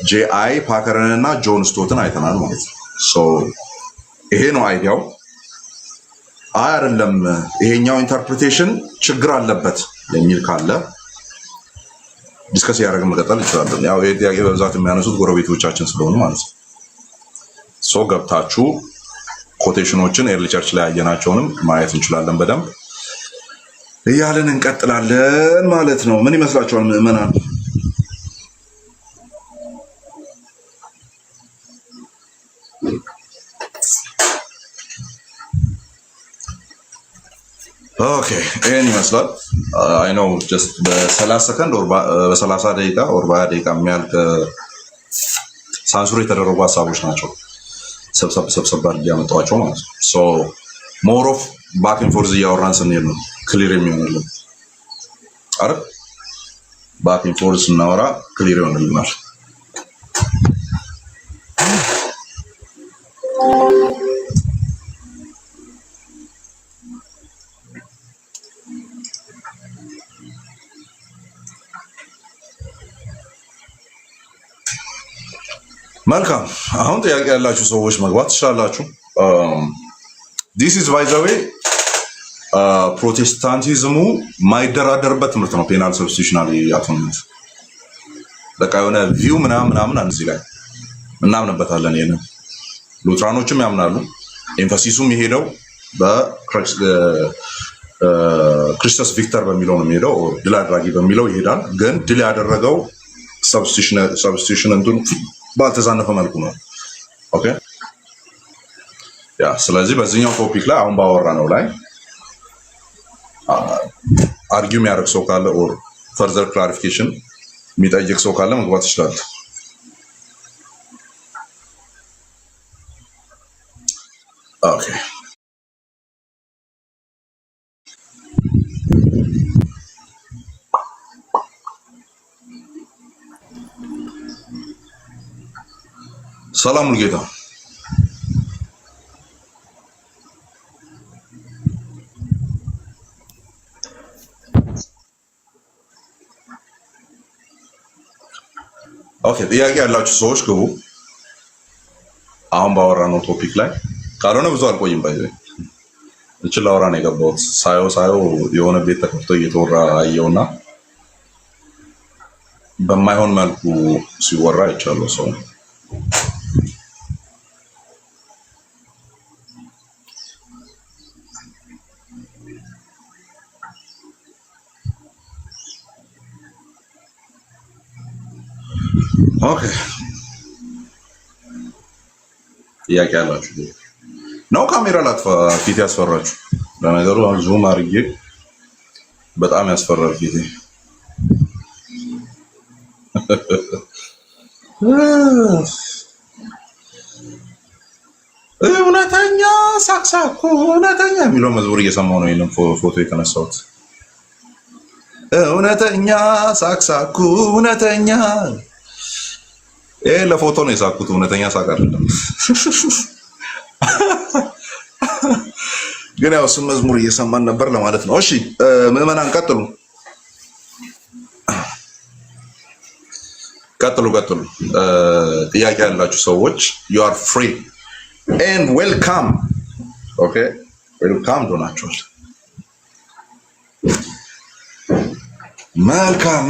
ጄአይ ፓከርንና ጆን ስቶትን አይተናል ማለት ነው። ሶ ይሄ ነው አይዲያው። አይደለም ይሄኛው ኢንተርፕሪቴሽን ችግር አለበት የሚል ካለ ዲስከስ ያደረግን መቀጠል እንችላለን። ያው ይሄ ጥያቄ በብዛት የሚያነሱት ጎረቤቶቻችን ስለሆኑ ማለት ነው። ሶ ገብታችሁ ኮቴሽኖችን ኤርሊ ቸርች ላይ ያየናቸውንም ማየት እንችላለን። በደንብ እያልን እንቀጥላለን ማለት ነው። ምን ይመስላችኋል ምዕመናን? ኦኬ ይሄን ይመስላል። አይ ኖ ጀስት በ30 ሰከንድ ኦር በ30 ደቂቃ ኦር በ20 ደቂቃ የሚያልቅ ሳንሱር የተደረጉ ሀሳቦች ናቸው። ሰብሰብ አድርጌ ያመጣኋቸው ማለት ነው። ሶ ሞር ኦፍ ባክ ኤንድ ፎርዝ እያወራን ስንሄድ ነው ክሊር የሚሆንልን አይደል? ባክ ኤንድ ፎርዝ ስናወራ ክሊር ይሆንልናል። መልካም አሁን ጥያቄ ያላችሁ ሰዎች መግባት ትችላላችሁ። ዲስ ኢዝ ባይ ዘ ዌይ ፕሮቴስታንቲዝሙ ማይደራደርበት ትምህርት ነው። ፔናል ሰብስቲቱሽናል አቶንመንት በቃ የሆነ ቪው ምናምን እዚህ ላይ እናምንበታለን። ይሄንን ሉትራኖችም ያምናሉ። ኤምፋሲሱም የሄደው በክርስቶስ ቪክተር በሚለው ነው የሚሄደው፣ ድል አድራጊ በሚለው ይሄዳል። ግን ድል ያደረገው ሰብስቲቱሽን እንትኑ ባልተዛነፈ መልኩ ነው። ኦኬ ያ ስለዚህ በዚህኛው ቶፒክ ላይ አሁን ባወራ ነው ላይ አርጊው የሚያደርግ ሰው ካለ ኦር ፈርዘር ክላሪፊኬሽን የሚጠይቅ ሰው ካለ መግባት ይችላል። ኦኬ ሰላም ጌታ ኦኬ ጥያቄ ያላችሁ ሰዎች ግቡ። አሁን ባወራነው ቶፒክ ላይ ካልሆነ ብዙ አልቆይም። ባይዘ እችል ላወራ ነው የገባሁት። ሳየው የሆነ ቤት ተከፍቶ እየተወራ አየውና በማይሆን መልኩ ሲወራ አይቻለሁ ሰው ኦኬ ጥያቄ ያላችሁ ነው። ካሜራ ላጥፋ ፊት ያስፈራችሁ። ለነገሩ አሁን ዙም አድርጌ በጣም ያስፈራል ፊቴ። እውነተኛ ሳክሳኩ እውነተኛ የሚለው መዝሙር እየሰማሁ ነው ይሄንን ፎቶ የተነሳሁት። እውነተኛ ሳክሳኩ እውነተኛ ለፎቶ ነው የሳኩት። እውነተኛ ሳቅ አይደለም። ግን ያው እሱን መዝሙር እየሰማን ነበር ለማለት ነው። እሺ ምዕመናን ቀጥሉ። ጥያቄ ያላችሁ ሰዎች you are free and welcome. ኦኬ ዌልካም ዶናችኋል። መልካም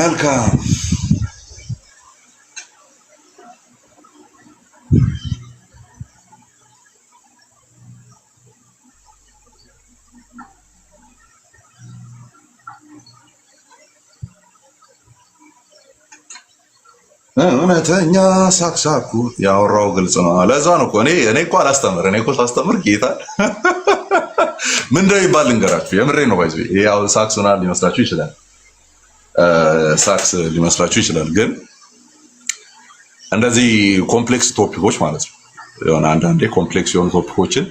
እውነተኛ ሳክሳኩ ያወራው ግልጽ ነው። ለዛ ነው እኮ እኔ እኮ አላስተምር እኔ እኮ ሳስተምር ጌታ ምን እንደሚባል ልንገራችሁ። የምሬ ነው። ባይዘ ያው ሳክስ ሆናል ሊመስላችሁ ይችላል። ሳክስ ሊመስላችሁ ይችላል። ግን እንደዚህ ኮምፕሌክስ ቶፒኮች ማለት ነው የሆነ አንዳንዴ ኮምፕሌክስ የሆኑ ቶፒኮችን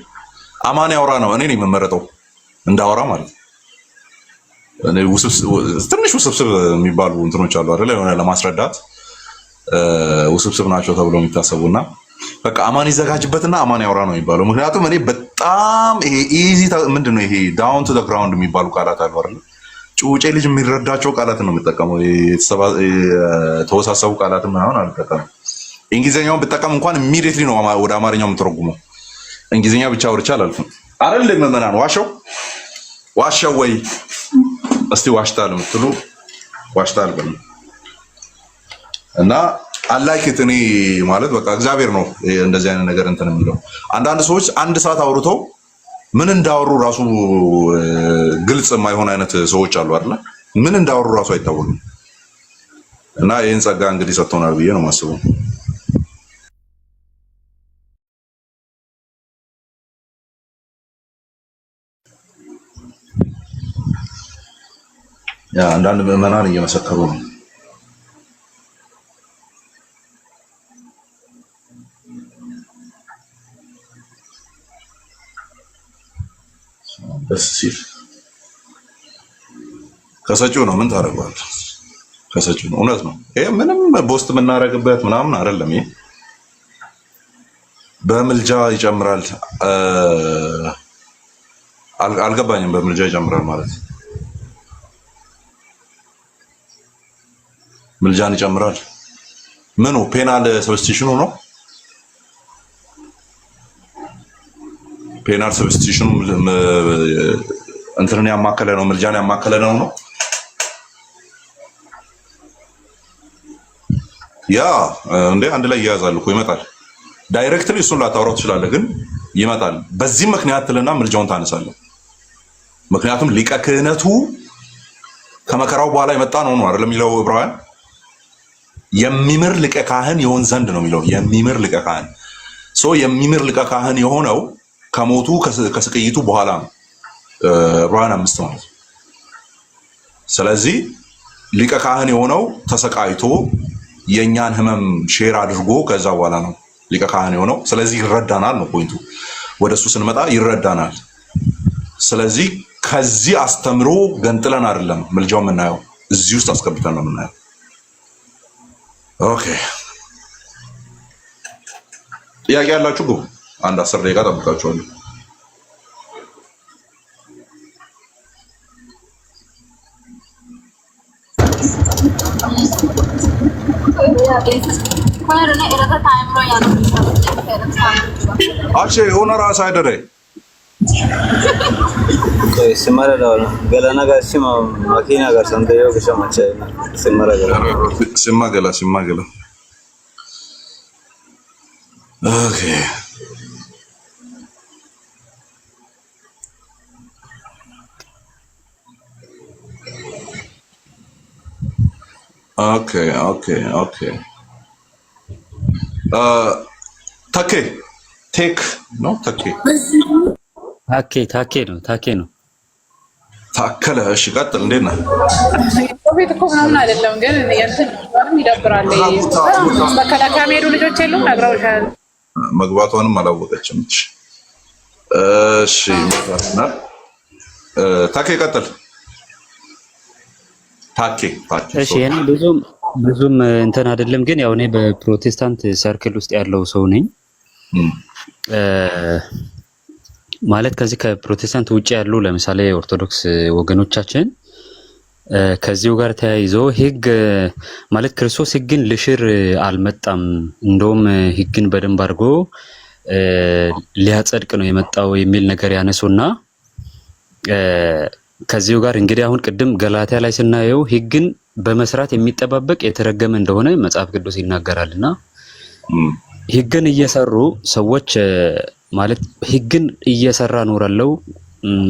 አማን ያወራ ነው እኔ ነኝ የምመረጠው እንዳወራ ማለት ነው። እኔ ትንሽ ውስብስብ የሚባሉ እንትኖች አሉ አይደለ? የሆነ ለማስረዳት ውስብስብ ናቸው ተብሎ የሚታሰቡና በቃ አማን ይዘጋጅበትና አማን ያወራ ነው የሚባለው። ምክንያቱም እኔ በጣም ይሄ ኢዚ ምንድነው ይሄ ዳውን ቱ ዘ ግራውንድ የሚባሉ ቃላት አሉ አይደል? ጩጬ ልጅ የሚረዳቸው ቃላት ነው የምጠቀመው። የተወሳሰቡ ቃላት ምናምን አልጠቀምም። እንግሊዘኛውን ብጠቀም እንኳን ኢሚዲየትሊ ነው ወደ አማርኛው የምተረጉመው። እንግሊዘኛ ብቻ ወርቻ አላልፍም አይደል? መመናን ዋሻው ወይ እስቲ ዋሽታል የምትሉ ዋሽታል በል እና አላይክት እኔ ማለት በቃ እግዚአብሔር ነው እንደዚህ አይነት ነገር እንትን የሚለው። አንዳንድ ሰዎች አንድ ሰዓት አውርተው ምን እንዳወሩ ራሱ ግልጽ የማይሆን አይነት ሰዎች አሉ አይደል? ምን እንዳወሩ ራሱ አይታወቅም። እና ይሄን ጸጋ እንግዲህ ሰጥቶናል ብዬ ነው የማስበው። ያ አንዳንድ ምዕመናን እየመሰከሩ ነው። ደስ ሲል ከሰጪው ነው። ምን ታደርገዋለህ? ከሰጪው ነው። እውነት ነው። ይሄ ምንም ቦስት የምናደርግበት ምናምን አይደለም። ይሄ በምልጃ ይጨምራል። አልገባኝም። በምልጃ ይጨምራል ማለት ምልጃን ይጨምራል ምኑ? ፔናል ሰብስቲሽኑ ነው። ፔናል ሰብስቲሽኑ እንትንን ያማከለ ነው። ምልጃን ያማከለ ነው። ያ እንዴ አንድ ላይ ይያዛል እኮ ይመጣል። ዳይሬክትሊ እሱን ላታወራው ትችላለህ፣ ግን ይመጣል። በዚህ ምክንያት ትልና ምልጃውን ታነሳለህ። ምክንያቱም ሊቀ ክህነቱ ከመከራው በኋላ የመጣ ነው አይደል የሚለው ዕብራውያን። የሚምር ሊቀ ካህን ይሆን ዘንድ ነው የሚለው። የሚምር ሊቀ ካህን የሚምር ሊቀ ካህን የሆነው ከሞቱ ከስቅይቱ በኋላ ነው። ዕብራውያን 5 ማለት ነው። ስለዚህ ሊቀ ካህን የሆነው ተሰቃይቶ የኛን ህመም ሼር አድርጎ ከዛ በኋላ ነው ሊቀ ካህን የሆነው። ስለዚህ ይረዳናል ነው ፖይንቱ። ወደሱ ስንመጣ ይረዳናል። ስለዚህ ከዚህ አስተምሮ ገንጥለን አይደለም ምልጃው የምናየው፣ እዚህ ውስጥ አስገብተን ነው የምናየው። ኦኬ ጥያቄ ያላችሁ ግቡ። አንድ 10 ደቂቃ ጠብቃችኋለሁ። አቼ ሆነ ራስ አይደረ ሲመረ ዳውና ገላና ጋር ማኪና ጋር ሰንደዮ ከሸማቻ ሲመረ ገላ ሲማገላ ኦኬ ኦኬ ታኬ ቴክ ነው ታኬ ነው ታከለ። እሺ ቀጥል። እንዴት ነህ? ቤት እኮ ምናምን አይደለም፣ ግን የእንትን ይደብራል። መከላከያ የሚሄዱ ልጆች የሉም። ነግረውሻል። መግባቷንም አላወቀችም። እሺ ታኬ ቀጥል። ታኬ እሺ እኔ ብዙም እንትን አይደለም፣ ግን ያው እኔ በፕሮቴስታንት ሰርክል ውስጥ ያለው ሰው ነኝ። ማለት ከዚህ ከፕሮቴስታንት ውጪ ያሉ ለምሳሌ ኦርቶዶክስ ወገኖቻችን ከዚሁ ጋር ተያይዞ ሕግ ማለት ክርስቶስ ሕግን ልሽር አልመጣም፣ እንደውም ሕግን በደንብ አድርጎ ሊያጸድቅ ነው የመጣው የሚል ነገር ያነሱና ከዚሁ ጋር እንግዲህ አሁን ቅድም ገላትያ ላይ ስናየው ሕግን በመስራት የሚጠባበቅ የተረገመ እንደሆነ መጽሐፍ ቅዱስ ይናገራልና ሕግን እየሰሩ ሰዎች ማለት ሕግን እየሰራ ኖራለው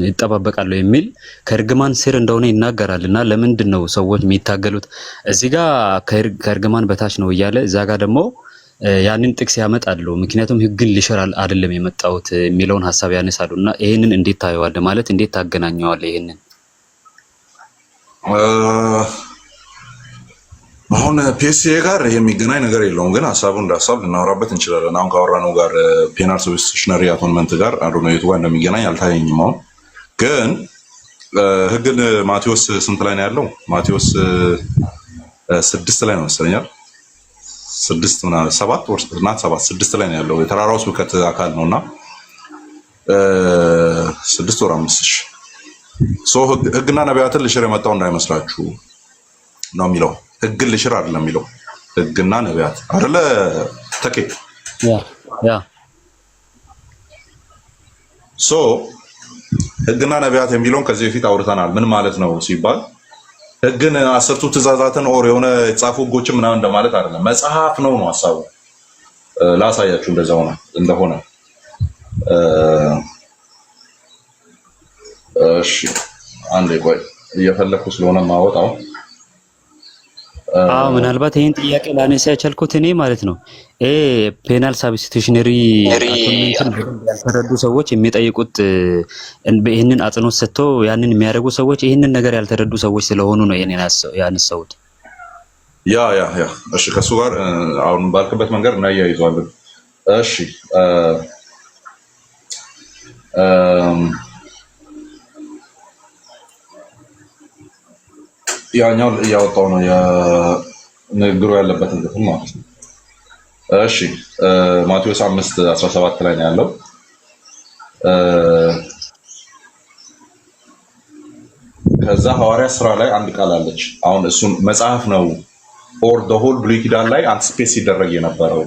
ይጠባበቃሉ የሚል ከእርግማን ስር እንደሆነ ይናገራልና ለምንድን ነው ሰዎች የሚታገሉት? እዚህ ጋር ከእርግማን በታች ነው እያለ እዛ ጋር ደግሞ ያንን ጥቅስ ያመጣሉ። ምክንያቱም ሕግን ልሽር አይደለም የመጣሁት የሚለውን ሐሳብ ያነሳሉና ይሄንን እንዴት ታየዋለህ? ማለት እንዴት ታገናኘዋለህ ይሄንን? አሁን ፒኤስኤ ጋር የሚገናኝ ነገር የለውም፣ ግን ሀሳቡን እንደ ሀሳብ ልናወራበት እንችላለን። አሁን ካወራነው ጋር ፔናል ሰብስቲሽነሪ አቶንመንት ጋር አዶናይቱ ጋር እንደሚገናኝ አልታየኝም። አሁን ግን ሕግን ማቴዎስ ስንት ላይ ነው ያለው? ማቴዎስ 6 ላይ ነው መሰለኛል። 6 ምናምን 7 ወር ናት 7 6 ላይ ነው ያለው የተራራው ስብከት አካል ነውና 6 ወር 5 ሶ ህግና ነቢያትን ልሽር የመጣው እንዳይመስላችሁ ነው የሚለው። ህግን ልሽር አይደለም የሚለው ህግና ነቢያት አይደለ ተከ ያ ሶ ህግና ነቢያት የሚለውን ከዚህ በፊት አውርተናል። ምን ማለት ነው ሲባል ህግን 10ቱ ትእዛዛትን ኦር የሆነ የተጻፉ ህጎችን ምናምን እንደማለት አይደለም። መጽሐፍ ነው ሐሳቡ። ላሳያችሁ እንደሆነ እሺ አንዴ ቆይ እየፈለኩ ስለሆነ ማወጣው ምናልባት ይሄን ጥያቄ ላነሳ ያልቻልኩት እኔ ማለት ነው ፔናል ሳብስቲቱሽነሪ አቶንመንትን ያልተረዱ ሰዎች የሚጠይቁት ይሄንን አጽንኦት ሰጥቶ ያንን የሚያደርጉ ሰዎች ይሄንን ነገር ያልተረዱ ሰዎች ስለሆኑ ነው ይሄንን ያነሳሁት። ያ እሺ ከሱ ጋር አሁን ባልክበት መንገድ እናያይዘዋለን። እሺ ያኛው ያወጣው ነው የንግግሩ ያለበትን ክፍል ማለት ነው። እሺ ማቴዎስ 5:17 ላይ ነው ያለው። ከዛ ሐዋርያ ስራ ላይ አንድ ቃል አለች። አሁን እሱን መጽሐፍ ነው ኦር ዘ ሆል ብሉይ ኪዳን ላይ አንቲስፔስ ሲደረግ የነበረው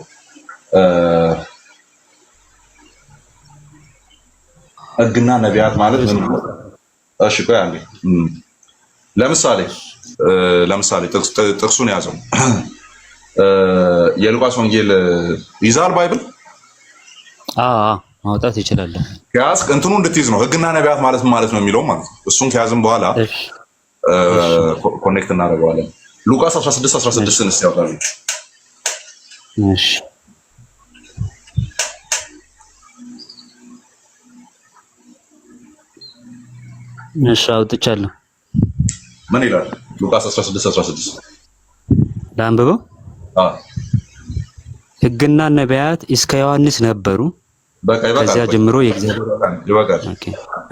ህግና ነቢያት ማለት ምን ነው? እሺ ቆይ አንዴ ለምሳሌ ጥቅሱን ያዘው። የሉቃስ ወንጌል ይዛል ባይብል ማውጣት ይችላል። ያስ እንትኑ እንድትይዝ ነው ህግና ነቢያት ማለት ነው የሚለው ማለት ነው። እሱን ከያዝን በኋላ ኮኔክት እናደርገዋለን። ሉቃስ 16:16 እስቲ ያውቃሉ። እሺ አውጥቻለሁ። ምን ይላል ሉቃስ 16:16 ላንብበው። ህግና ነቢያት እስከ ዮሐንስ ነበሩ። ከዚያ ጀምሮ ይበቃል።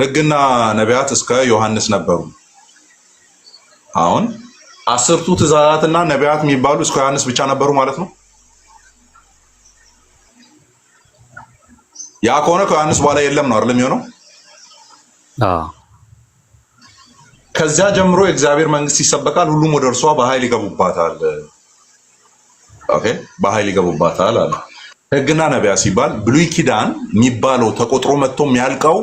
ህግና ነቢያት እስከ ዮሐንስ ነበሩ። አሁን 10ቱ ትእዛዛትና ነቢያት የሚባሉ እስከ ዮሐንስ ብቻ ነበሩ ማለት ነው። ያ ከሆነ ከዮሐንስ በኋላ የለም ነው አይደል የሚሆነው? ከዚያ ጀምሮ የእግዚአብሔር መንግስት ይሰበካል፣ ሁሉም ወደ እርሷ በኃይል ይገቡባታል። ኦኬ በኃይል ይገቡባታል አለ። ህግና ነቢያት ሲባል ብሉይ ኪዳን የሚባለው ተቆጥሮ መጥቶ የሚያልቀው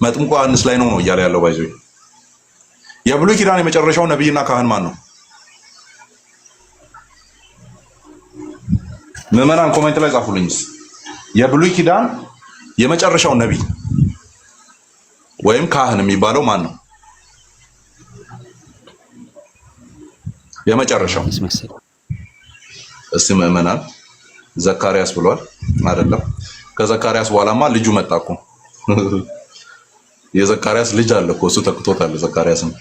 መጥምቁ ዮሐንስ ላይ ነው እያለ ያለው ባይዘ የብሉይ ኪዳን የመጨረሻው ነብይና ካህን ማን ነው? ምዕመናን ኮሜንት ላይ ጻፉልኝ። የብሉይ ኪዳን የመጨረሻው ነብይ ወይም ካህን የሚባለው ማን ነው? የመጨረሻው እስቲ ምዕመናን ዘካርያስ ብሏል አይደለም? ከዘካርያስ በኋላማ ልጁ መጣ እኮ የዘካርያስ ልጅ አለ እኮ እሱ ተክቶታል። ዘካርያስም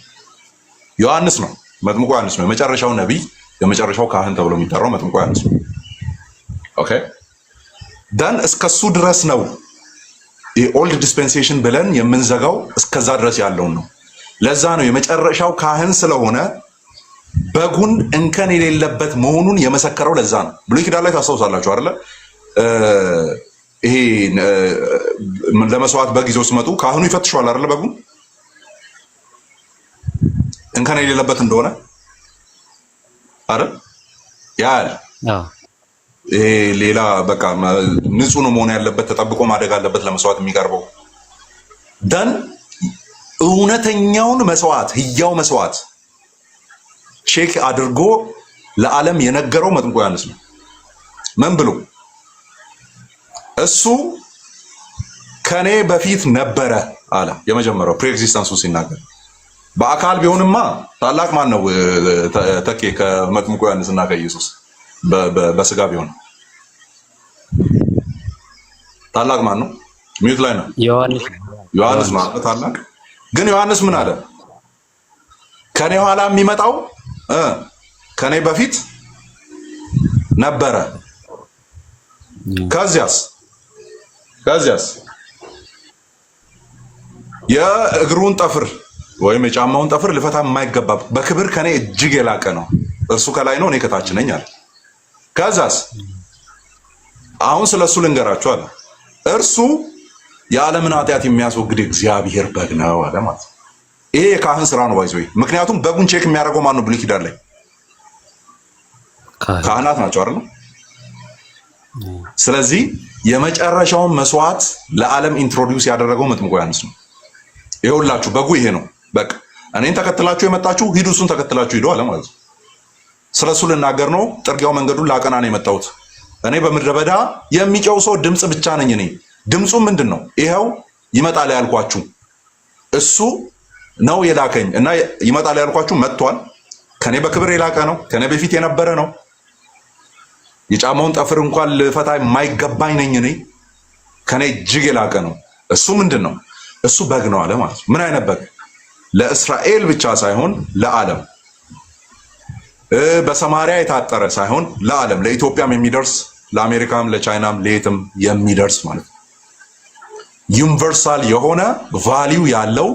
ዮሐንስ ነው፣ መጥምቁ ዮሐንስ ነው የመጨረሻው ነብይ፣ የመጨረሻው ካህን ተብሎ የሚጠራው መጥምቁ ዮሐንስ ነው። ኦኬ ደን እስከሱ ድረስ ነው የኦልድ ዲስፔንሴሽን ብለን የምንዘጋው፣ እስከዛ ድረስ ያለውን ነው። ለዛ ነው የመጨረሻው ካህን ስለሆነ በጉን እንከን የሌለበት መሆኑን የመሰከረው። ለዛ ነው ብሉይ ኪዳን ላይ ታስታውሳላችሁ አይደለ? ይሄ ለመስዋዕት በግ ይዘው ሲመጡ ካህኑ ይፈትሸዋል አይደለ? በጉን እንከን የሌለበት እንደሆነ አይደል? ያል ይሄ ሌላ በቃ ንጹህ ነው መሆን ያለበት፣ ተጠብቆ ማደግ አለበት ለመስዋዕት የሚቀርበው። ደን እውነተኛውን መስዋዕት ህያው መስዋዕት ቼክ አድርጎ ለዓለም የነገረው መጥምቁ ዮሐንስ ነው። ምን ብሎ? እሱ ከኔ በፊት ነበረ አለ። የመጀመሪያው ፕሪ ኤግዚስተንሱ ሲናገር በአካል ቢሆንማ ታላቅ ማን ነው ተኬ ከመጥምቁ ዮሐንስ እና ከኢየሱስ? በስጋ ቢሆን ታላቅ ማን ነው? ሚዩት ላይ ነው ዮሐንስ ማለት ታላቅ። ግን ዮሐንስ ምን አለ? ከኔ ኋላ የሚመጣው ከኔ በፊት ነበረ። ከዚያስ የእግሩን ጠፍር ወይም የጫማውን ጠፍር ልፈታ የማይገባ በክብር ከኔ እጅግ የላቀ ነው። እርሱ ከላይ ነው፣ እኔ ከታች ነኝ አለ። ከዛስ አሁን ስለሱ ልንገራችሁ አለ። እርሱ የዓለምን ኃጢአት የሚያስወግድ እግዚአብሔር በግ ነው አለ ማለት ነው። ይሄ የካህን ስራ ነው ባይዘው። ምክንያቱም በጉን ቼክ የሚያደርገው ማን ነው? ብሉይ ኪዳን ላይ ካህናት ናቸው አይደል? ስለዚህ የመጨረሻውን መስዋዕት ለዓለም ኢንትሮዲዩስ ያደረገው መጥምቁ ዮሐንስ ነው። ይኸውላችሁ በጉ ይሄ ነው። በቃ እኔን ተከትላችሁ የመጣችሁ ሂዱ፣ እሱን ተከትላችሁ ሂዱ አለ ማለት ነው። ስለሱ ልናገር ነው። ጥርጊያው መንገዱን ላቀና ነው የመጣሁት። እኔ በምድረ በዳ የሚጨው ሰው ድምጽ ብቻ ነኝ። እኔ ድምጹ ምንድን ነው? ይኸው ይመጣል ያልኳችሁ እሱ ነው የላከኝ እና ይመጣል ያልኳችሁ መጥቷል። ከኔ በክብር የላቀ ነው። ከኔ በፊት የነበረ ነው። የጫማውን ጠፍር እንኳን ልፈታ የማይገባኝ ነኝ እኔ። ከኔ እጅግ የላቀ ነው። እሱ ምንድን ነው? እሱ በግ ነው አለ ማለት ነው። ምን አይነት በግ? ለእስራኤል ብቻ ሳይሆን ለዓለም፣ በሰማሪያ የታጠረ ሳይሆን ለዓለም፣ ለኢትዮጵያም የሚደርስ ለአሜሪካም፣ ለቻይናም፣ ለየትም የሚደርስ ማለት ነው። ዩኒቨርሳል የሆነ ቫሊዩ ያለው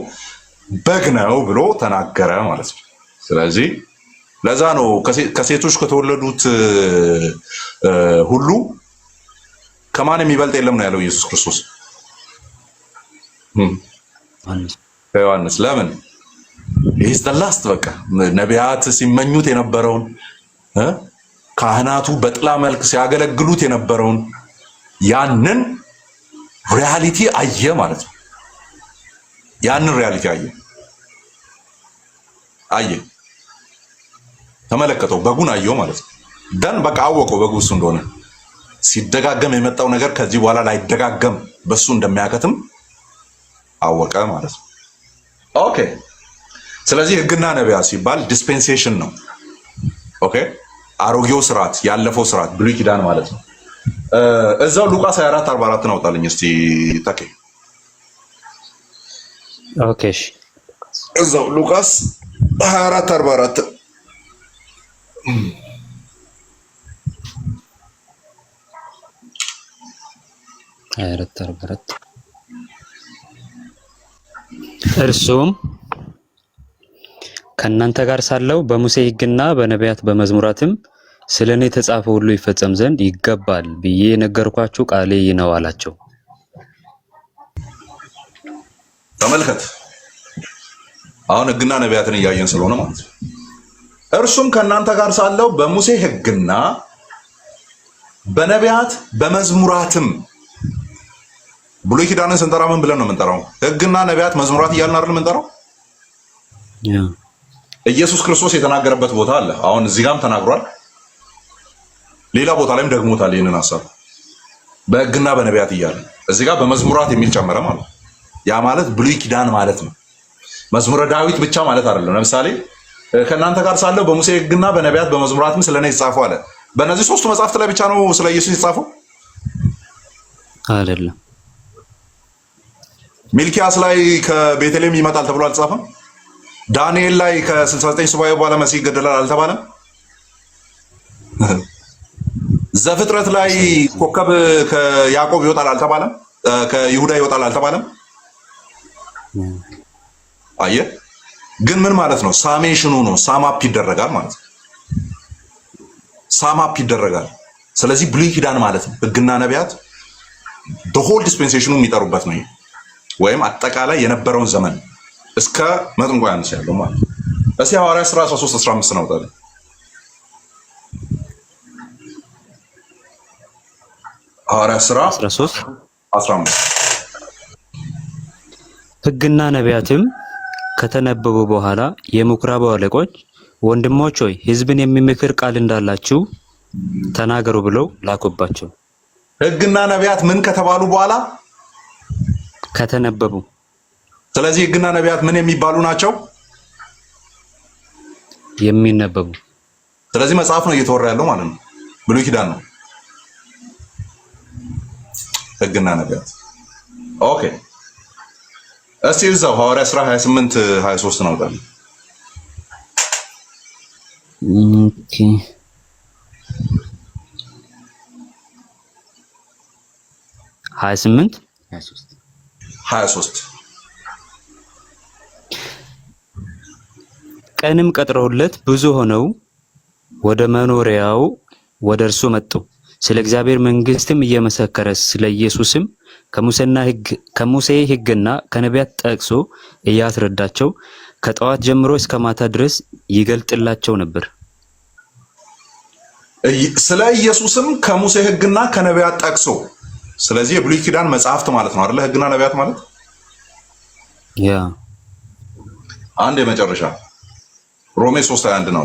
በግ ነው ብሎ ተናገረ ማለት ነው። ስለዚህ ለዛ ነው ከሴቶች ከተወለዱት ሁሉ ከማን የሚበልጥ የለም ነው ያለው ኢየሱስ ክርስቶስ ዮሐንስ። ለምን? ይሄስ ደላስት በቃ ነቢያት ሲመኙት የነበረውን ካህናቱ በጥላ መልክ ሲያገለግሉት የነበረውን ያንን ሪያሊቲ አየ ማለት ነው። ያንን ሪያሊቲ አየ ተመለከተው፣ በጉን አየው ማለት ነው። ደን በቃ አወቀው በጉ እሱ እንደሆነ። ሲደጋገም የመጣው ነገር ከዚህ በኋላ ላይደጋገም በሱ እንደሚያከትም አወቀ ማለት ነው። ኦኬ። ስለዚህ ሕግና ነቢያት ሲባል ዲስፔንሴሽን ነው። ኦኬ። አሮጌው ስርዓት፣ ያለፈው ስርዓት ብሉይ ኪዳን ማለት ነው። እዛው ሉቃስ 24:44 ነው አውጣልኝ እስቲ ታኬ። ኦኬ እሺ፣ እዛው ሉቃስ 24:44 24:44 እርሱም ከእናንተ ጋር ሳለው በሙሴ ሕግና በነቢያት በመዝሙራትም ስለኔ የተጻፈ ሁሉ ይፈጸም ዘንድ ይገባል ብዬ የነገርኳችሁ ቃሌ ይህ ነው አላቸው። ተመልከት፣ አሁን ሕግና ነቢያትን እያየን ስለሆነ ማለት ነው። እርሱም ከእናንተ ጋር ሳለው በሙሴ ሕግና በነቢያት በመዝሙራትም። ብሉይ ኪዳንን ስንጠራ ምን ብለን ነው የምንጠራው? ሕግና ነቢያት መዝሙራት እያልን አይደል የምንጠራው? ኢየሱስ ክርስቶስ የተናገረበት ቦታ አለ። አሁን እዚህ ጋርም ተናግሯል፣ ሌላ ቦታ ላይም ደግሞታል ይህንን ሐሳብ በሕግና በነቢያት እያለ። እዚህ ጋር በመዝሙራት የሚል ጨመረ ማለት ነው። ያ ማለት ብሉይ ኪዳን ማለት ነው። መዝሙረ ዳዊት ብቻ ማለት አይደለም። ለምሳሌ ከእናንተ ጋር ሳለው በሙሴ ሕግና በነቢያት በመዝሙራትም ስለኔ የተጻፈው አለ። በእነዚህ ሶስቱ መጽሐፍት ላይ ብቻ ነው ስለ ኢየሱስ የተጻፈው አይደለም። ሚልኪያስ ላይ ከቤተልሔም ይመጣል ተብሎ አልተጻፈም? ዳንኤል ላይ ከ69 ሱባኤ በኋላ መሲህ ይገደላል አልተባለም? ዘፍጥረት ላይ ኮከብ ከያዕቆብ ይወጣል አልተባለም? ከይሁዳ ይወጣል አልተባለም? አየህ፣ ግን ምን ማለት ነው? ሳሜሽኑ ነው። ሳማፕ ይደረጋል ማለት ነው። ሳማፕ ይደረጋል። ስለዚህ ብሉይ ኪዳን ማለት ነው ሕግና ነቢያት በሆል ዲስፔንሴሽኑ የሚጠሩበት ነው። ወይም አጠቃላይ የነበረውን ዘመን እስከ መጥምቁ ዮሐንስ ያለው ማለት ነው። እስኪ ሐዋርያት ሥራ 13:15 ነው ታዲያ። ሐዋርያት ሥራ 13:15 ሕግና ነቢያትም ከተነበቡ በኋላ የምኩራቡ አለቆች ወንድሞች ሆይ ሕዝብን የሚመክር ቃል እንዳላችሁ ተናገሩ ብለው ላኩባቸው። ሕግና ነቢያት ምን ከተባሉ በኋላ ከተነበቡ። ስለዚህ ሕግና ነቢያት ምን የሚባሉ ናቸው? የሚነበቡ። ስለዚህ መጽሐፍ ነው እየተወራ ያለው ማለት ነው። ብሉይ ኪዳን ነው ሕግና ነቢያት። ኦኬ፣ እስቲ እዛው ሐዋርያት ሥራ 28:23 ነው ታዲያ። ኦኬ 23 ቀንም ቀጥረውለት ብዙ ሆነው ወደ መኖሪያው ወደ እርሱ መጡ። ስለ እግዚአብሔር መንግስትም እየመሰከረ ስለ ኢየሱስም ከሙሴ ሕግና ከነቢያት ጠቅሶ እያስረዳቸው ከጠዋት ጀምሮ እስከ ማታ ድረስ ይገልጥላቸው ነበር። ስለ ኢየሱስም ከሙሴ ሕግና ከነቢያት ጠቅሶ፣ ስለዚህ የብሉይ ኪዳን መጽሐፍት ማለት ነው አይደለ? ሕግና ነቢያት ማለት ያ አንድ የመጨረሻ ሮሜ 3:21 ነው።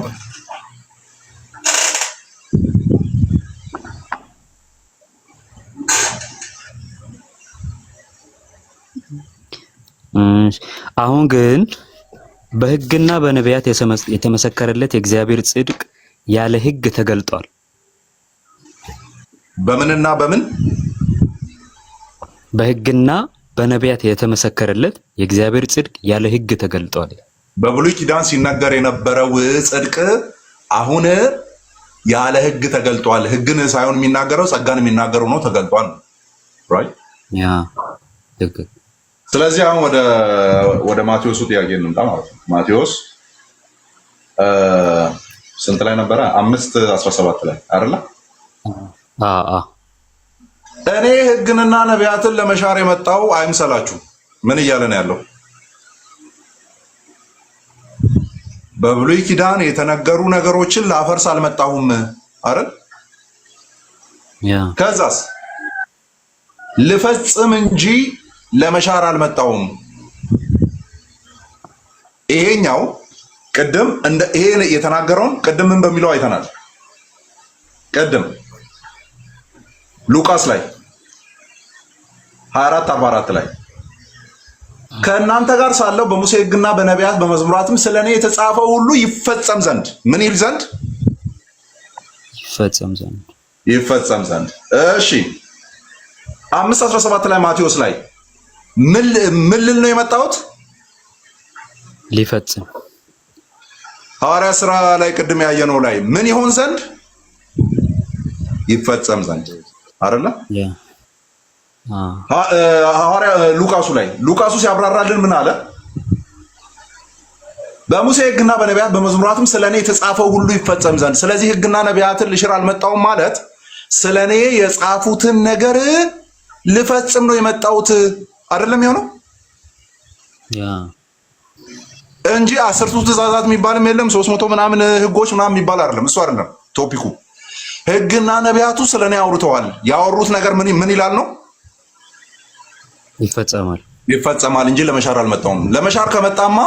አሁን ግን በሕግና በነቢያት የተመሰከረለት የእግዚአብሔር ጽድቅ ያለ ሕግ ተገልጧል። በምንና በምን? በሕግና በነቢያት የተመሰከረለት የእግዚአብሔር ጽድቅ ያለ ሕግ ተገልጧል። በብሉይ ኪዳን ሲነገር የነበረው ጽድቅ አሁን ያለ ሕግ ተገልጧል። ሕግን ሳይሆን የሚናገረው ጸጋን የሚናገረው ነው ተገልጧል። ራይት ያ ልክ። ስለዚህ አሁን ወደ ማቴዎስ ጥያቄ እንምጣ ማለት ነው። ማቴዎስ ስንት ላይ ነበረ? 5:17 ላይ አይደለ? እኔ ሕግንና ነቢያትን ለመሻር የመጣው አይምሰላችሁ። ምን እያለ ነው ያለው? በብሉይ ኪዳን የተነገሩ ነገሮችን ላፈርስ አልመጣሁም አይደል? ከዛስ ልፈጽም እንጂ ለመሻር አልመጣሁም። ይሄኛው ቅድም ይሄ የተናገረውን ቅድም ምን በሚለው አይተናል። ቅድም ሉቃስ ላይ 24:44 ላይ ከእናንተ ጋር ሳለሁ በሙሴ ሕግና በነቢያት በመዝሙራትም ስለኔ የተጻፈው ሁሉ ይፈጸም ዘንድ ምን ይል ዘንድ? ይፈጸም ዘንድ። እሺ 5:17 ላይ ማቴዎስ ላይ ምን ልል ነው የመጣሁት? ሊፈጽም። ሐዋርያ ሥራ ላይ ቅድም ያየነው ላይ ምን ይሆን ዘንድ? ይፈጸም ዘንድ አይደለ? ሐዋርያ ሉቃሱ ሲያብራራልን ምን አለ? በሙሴ ሕግና በነቢያት በመዝሙራትም ስለኔ የተጻፈው ሁሉ ይፈጸም ዘንድ። ስለዚህ ሕግና ነቢያትን ልሽር አልመጣሁም ማለት ስለኔ የጻፉትን ነገር ልፈጽም ነው የመጣሁት አይደለም የሆነው እንጂ 10ቱ ትእዛዛት የሚባልም የለም 300 ምናምን ሕጎች ምናምን የሚባል አይደለም። እሱ አይደለም ቶፒኩ። ሕግና ነቢያቱ ስለኔ አውርተዋል። ያወሩት ነገር ምን ይላል ነው? ይፈጸማል እንጂ ለመሻር አልመጣሁም። ለመሻር ከመጣማ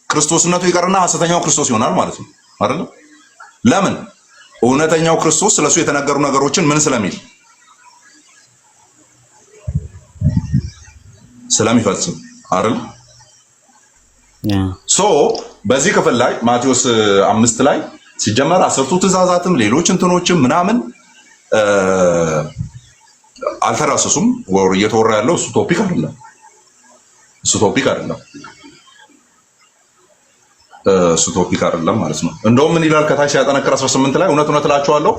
ክርስቶስነቱ ይቀርና ሐሰተኛው ክርስቶስ ይሆናል ማለት ነው አይደል? ለምን? እውነተኛው ክርስቶስ ስለሱ የተነገሩ ነገሮችን ምን ስለሚፈጽም አይደል? በዚህ ክፍል ላይ ማቴዎስ 5 ላይ ሲጀመር 10ቱ ትእዛዛትም ሌሎች እንትኖችም ምናምን አልተራሰሱም። እየተወራ ያለው እሱ ቶፒክ አይደለም። እሱ ቶፒክ አይደለም ማለት ነው። እንደውም ምን ይላል ከታች ሲያጠነክር 18 ላይ እውነት እውነት እላችኋለሁ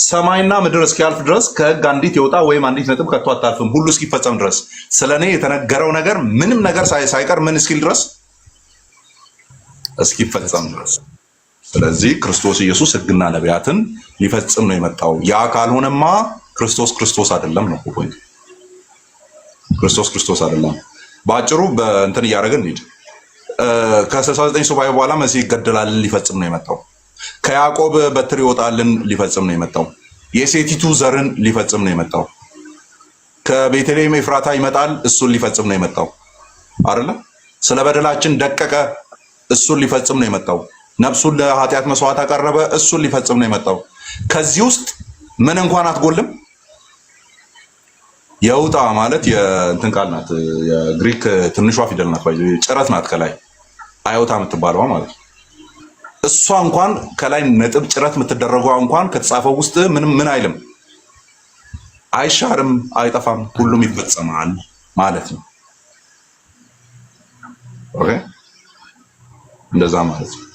ሰማይና ምድር እስኪያልፍ ድረስ ከሕግ አንዲት የወጣ ወይም አንዲት ነጥብ ከቶ አታልፍም፣ ሁሉ እስኪፈጸም ድረስ። ስለኔ የተነገረው ነገር ምንም ነገር ሳይቀር ምን እስኪል ድረስ? እስኪፈጸም ድረስ። ስለዚህ ክርስቶስ ኢየሱስ ሕግና ነቢያትን ሊፈጽም ነው የመጣው። ያ ካልሆነማ ክርስቶስ አይደለም ነው ፖይንት። ክርስቶስ አይደለም። በአጭሩ በእንትን እያደረግን እንሂድ። ከ69 ሱባኤ በኋላ መሲህ ይገደላል፣ ሊፈጽም ነው የመጣው። ከያዕቆብ በትር ይወጣልን፣ ሊፈጽም ነው የመጣው። የሴቲቱ ዘርን ሊፈጽም ነው የመጣው። ከቤተልሔም ኤፍራታ ይመጣል፣ እሱን ሊፈጽም ነው የመጣው አይደለ? ስለ በደላችን ደቀቀ፣ እሱን ሊፈጽም ነው የመጣው። ነፍሱን ለኃጢአት መስዋዕት አቀረበ፣ እሱን ሊፈጽም ነው የመጣው። ከዚህ ውስጥ ምን እንኳን አትጎልም። የውጣ ማለት የእንትን ቃል ናት፣ የግሪክ ትንሿ ፊደል ናት፣ ጭረት ናት ከላይ አዮታ የምትባለዋ ማለት ነው። እሷ እንኳን ከላይ ነጥብ ጭረት የምትደረገው እንኳን ከተጻፈው ውስጥ ምን አይልም፣ አይሻርም፣ አይጠፋም፣ ሁሉም ይፈጸማል ማለት ነው። ኦኬ እንደዛ ማለት ነው።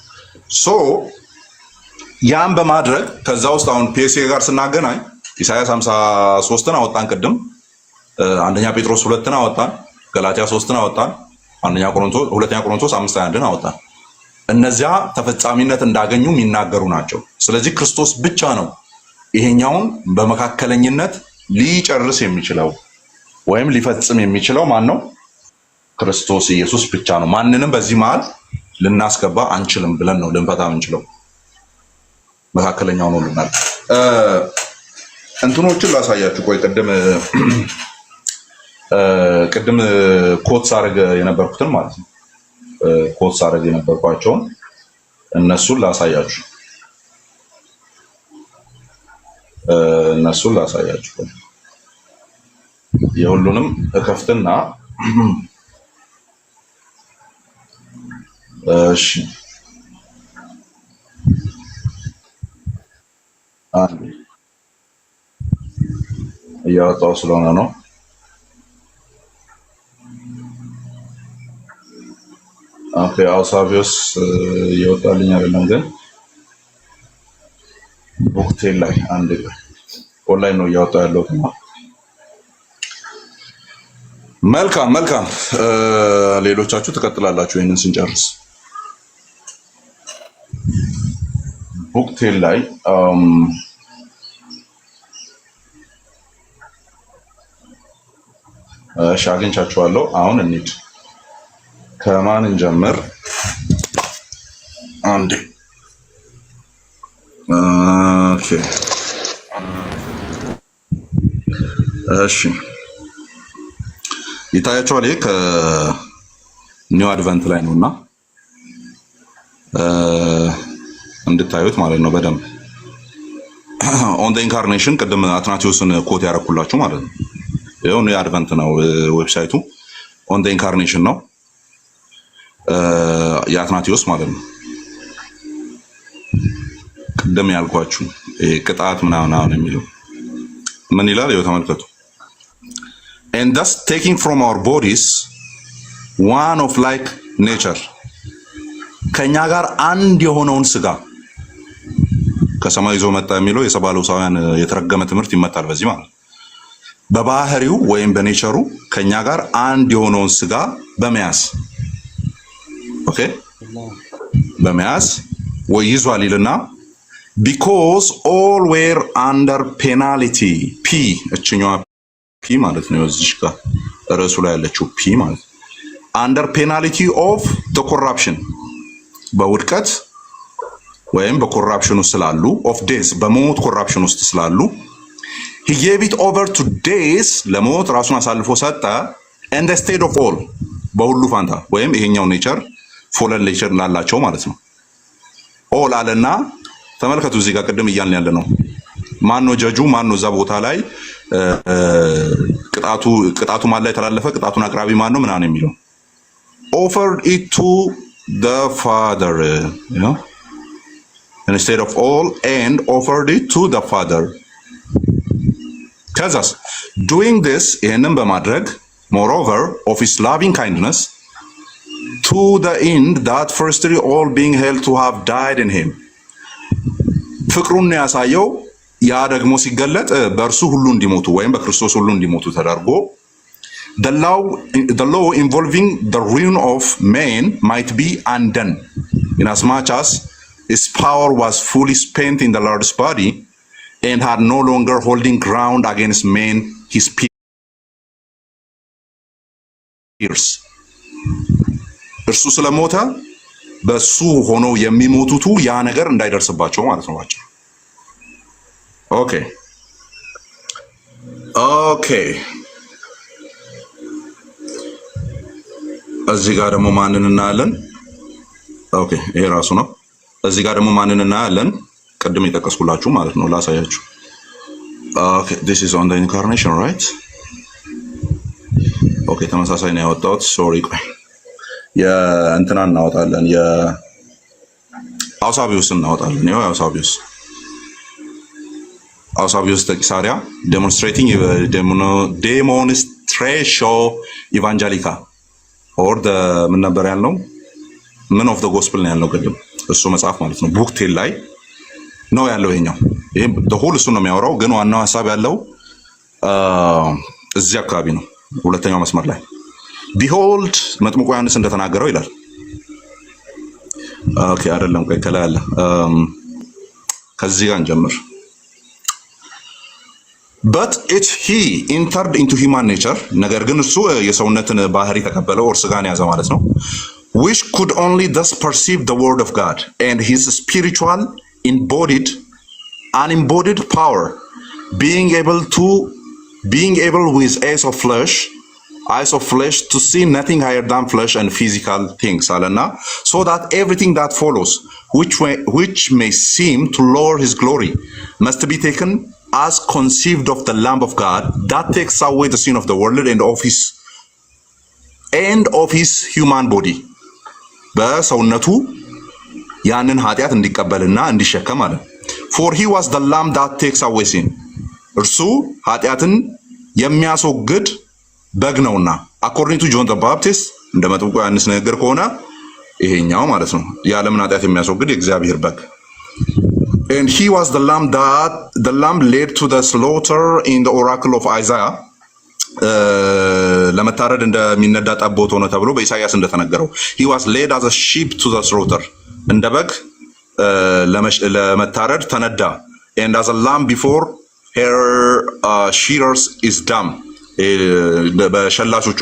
ያን በማድረግ ከዛ ውስጥ አሁን ፒኤስኤ ጋር ስናገናኝ ኢሳያስ 53ን አወጣን ቅድም፣ አንደኛ ጴጥሮስ 2ን አወጣን፣ ገላትያ 3ን አወጣን፣ ሁለተኛ ቆሮንቶስ 5:21ን አወጣን። እነዚያ ተፈጻሚነት እንዳገኙ የሚናገሩ ናቸው። ስለዚህ ክርስቶስ ብቻ ነው ይሄኛውን በመካከለኝነት ሊጨርስ የሚችለው ወይም ሊፈጽም የሚችለው ማን ነው? ክርስቶስ ኢየሱስ ብቻ ነው። ማንንም በዚህ መሃል ልናስገባ አንችልም ብለን ነው ልንፈታ የምንችለው። መካከለኛው ነው ልናል። እንትኖችን ላሳያችሁ። ቆይ ቅድም ኮት ሳረግ የነበርኩትን ማለት ነው። ኮት ሳረግ የነበርኳቸውን እነሱን ላሳያችሁ። የሁሉንም እከፍትና እሺ አንዴ እያወጣሁ ስለሆነ ነው። ኦኬ አውሳቢዮስ እየወጣልኝ አይደለም፣ ግን ቡክቴል ላይ አንድ ኦንላይን ነው እያወጣሁ ያለሁት። መልካም ሌሎቻችሁ ትቀጥላላችሁ ይሄንን ስንጨርስ። ቡክቴል ላይ እሺ አግኝቻችኋለሁ። አሁን እንሂድ። ከማን እንጀምር? አንዴ ኦኬ እሺ ይታያችኋል። ይሄ ከኒው አድቨንት ላይ ነውና እንድታዩት ማለት ነው በደንብ ኦን ዘ ኢንካርኔሽን። ቅድም አትናቴዎስን ኮት ያረኩላችሁ ማለት ነው። ይሄው ኒው አድቨንት ነው ዌብሳይቱ። ኦን ዘ ኢንካርኔሽን ነው የአትናቴዎስ ማለት ነው። ቅድም ያልኳችሁ ቅጣት ምናምን የሚለው ምን ይላል? ይኸው ተመልከቱ። And thus taking from our bodies one of like nature, ከኛ ጋር አንድ የሆነውን ስጋ ከሰማይ ይዞ መጣ የሚለው የሰባሎሳውያን የተረገመ ትምህርት ይመጣል በዚህ ማለት በባህሪው ወይም በኔቸሩ ከኛ ጋር አንድ የሆነውን ስጋ በመያዝ ኦኬ በመያዝ ወይ ይዟል ይልና because all were under penalty p እችኛዋ ፒ ማለት ነው። እዚህ ጋር ርዕሱ ላይ ያለችው ፒ ማለት under penalty of the corruption በውድቀት ወይም በኮራፕሽን ውስጥ ስላሉ of death በሞት ኮራፕሽን ውስጥ ስላሉ he gave it over to death ለሞት ራሱን አሳልፎ ሰጠ and the state of all በሁሉ ፋንታ ወይም ይሄኛው ኔቸር ፎለን ኔቸር ላላቸው ማለት ነው። all አለና ተመልከቱ። እዚህ ጋር ቅድም እያልን ያለ ነው ማን ነው ጀጁ? ማን ነው እዛ ቦታ ላይ ቅጣቱ ማን ላይ ተላለፈ? ቅጣቱን አቅራቢ ማን ነው ምናምን የሚለው offered it to the father, you know, instead of all, and offered it to the father. ከዛስ doing this ይሄንን በማድረግ moreover of his loving kindness to the end that firstly all being held to have died in him. ፍቅሩን ያሳየው ያ ደግሞ ሲገለጥ በእርሱ ሁሉ እንዲሞቱ ወይም በክርስቶስ ሁሉ እንዲሞቱ ተደርጎ the law involving the ruin of man might be undone inasmuch as his power was fully spent in the Lord's body and had no longer holding ground against men his peers. እርሱ ስለሞተ በሱ ሆኖ የሚሞቱቱ ያ ነገር እንዳይደርስባቸው ማለት ነው ባጭሩ። ኦኬ እዚህ ጋር ደግሞ ማንን እናያለን? ኦኬ ይሄ ራሱ ነው። እዚህ ጋር ደግሞ ማንን እናያለን? ቅድም የጠቀስኩላችሁ ማለት ነው ላሳያችሁ። ኦኬ this is on the incarnation, right? ኦኬ ተመሳሳይ ነው ያወጣሁት። ሶሪ ቆይ የእንትና እናወጣለን፣ የአውሳቢዮስ እናወጣለን። ይሄው አውሳቢዮስ ተቂሳሪያ demonstratio evangelica or the ምን ነበር ያልነው? ምን ኦፍ ዘ ጎስፕል ነው ያልነው ቅድም። እሱ መጽሐፍ ማለት ነው ቡክቴል ላይ ነው ያለው። ይሄኛው ይሄ ሆል እሱ ነው የሚያወራው፣ ግን ዋናው ሐሳብ ያለው እዚህ አካባቢ ነው፣ ሁለተኛው መስመር ላይ behold መጥምቁ ዮሐንስ እንደተናገረው ይላል ኦኬ አይደለም ቆይ ከላይ አለ ከዚህ ጋር እንጀምር but it he entered into human nature ነገር ግን እሱ የሰውነትን ባህሪ ተቀበለው ወር ስጋን ያዘ ማለት ነው which could only thus perceive the word of God and his spiritual unembodied power being able with eyes of flesh to see nothing higher than flesh and physical things alana so that everything that follows which may seem to lower his glory must be taken as conceived of the Lamb of God that takes away the sin of the world and of his human body በሰውነቱ ያንን ኃጢያት እንዲቀበልና እንዲሸከም አለ for he was the lamb that takes away sin እርሱ ኃጢያትን የሚያስወግድ በግ ነውና according to John the Baptist እንደ መጥምቁ ዮሐንስ ነገር ከሆነ ይሄኛው ማለት ነው የዓለምን ኃጢያት የሚያስወግድ የእግዚአብሔር በግ and he was the lamb led to the slaughter in the oracle of Isaiah ለመታረድ እንደሚነዳ ጠቦት ሆነ ተብሎ በኢሳይያስ እንደተነገረው he was led as a sheep to the slaughter እንደ በግ ለመታረድ ተነዳ and as a lamb before her shearers is dumb በሸላቾቹ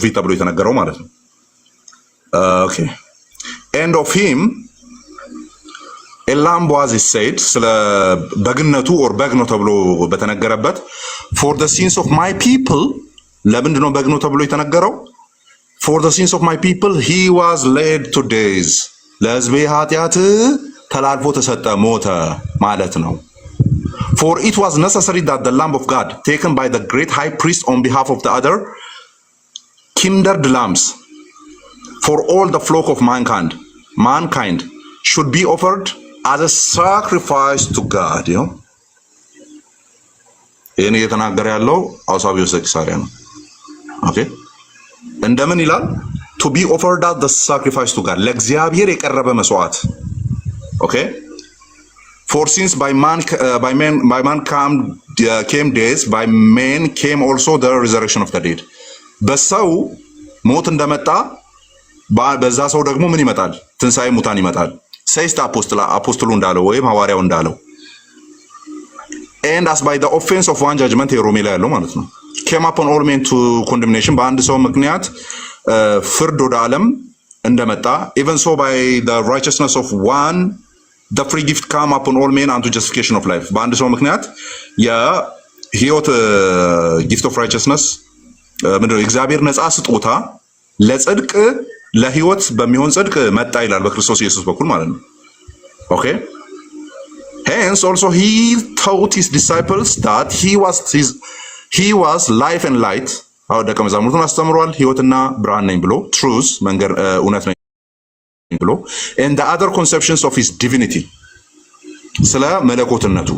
ፊት ተብሎ የተነገረው ማለት ነው okay and of him a lamb was said ስለ በግነቱ or በግ ነው ተብሎ በተነገረበት for the sins of my people ለምንድን ነው በግ ነው ተብሎ የተነገረው for the sins of my people he was laid to death ለሕዝቤ ኃጢአት ተላልፎ ተሰጠ ሞተ ማለት ነው for it was necessary that the lamb of God taken by the great high priest on behalf of the other kindred lambs for all the flock of mankind should be offered as a sacrifice to God you know ይሄን እየተናገረ ያለው አውሳቢዮስ ዘቂሳርያ ነው ኦኬ እንደምን ይላል to be offered as the sacrifice to God ለእግዚአብሔር የቀረበ መስዋዕት ኦኬ for since by man came death by men came also the resurrection of the dead በሰው ሞት እንደመጣ በዛ ሰው ደግሞ ምን ይመጣል ትንሳኤ ሙታን ይመጣል says the apostle እንዳለው ወይም ሐዋርያው እንዳለው and as by the offense of one judgment የሮሜ ላይ ያለው ማለት ነው came upon all men to condemnation በአንድ ሰው ምክንያት ፍርድ ወደ ዓለም እንደመጣ even so by the righteousness of one the free gift come upon all men unto justification of life በአንድ ሰው ምክንያት የሕይወት gift of righteousness ምንድነው እግዚአብሔር ነፃ ስጦታ ለጽድቅ ለሕይወት በሚሆን ጽድቅ መጣ ይላል በክርስቶስ ኢየሱስ በኩል ማለት ነው ኦኬ hence also he taught his disciples that he was life and light አው ደቀ መዛሙርቱን አስተምሯል ሕይወትና ብርሃን ነኝ ብሎ truth መንገር እውነት ነኝ ብሎ and the other conceptions of his divinity ስለ መለኮትነቱ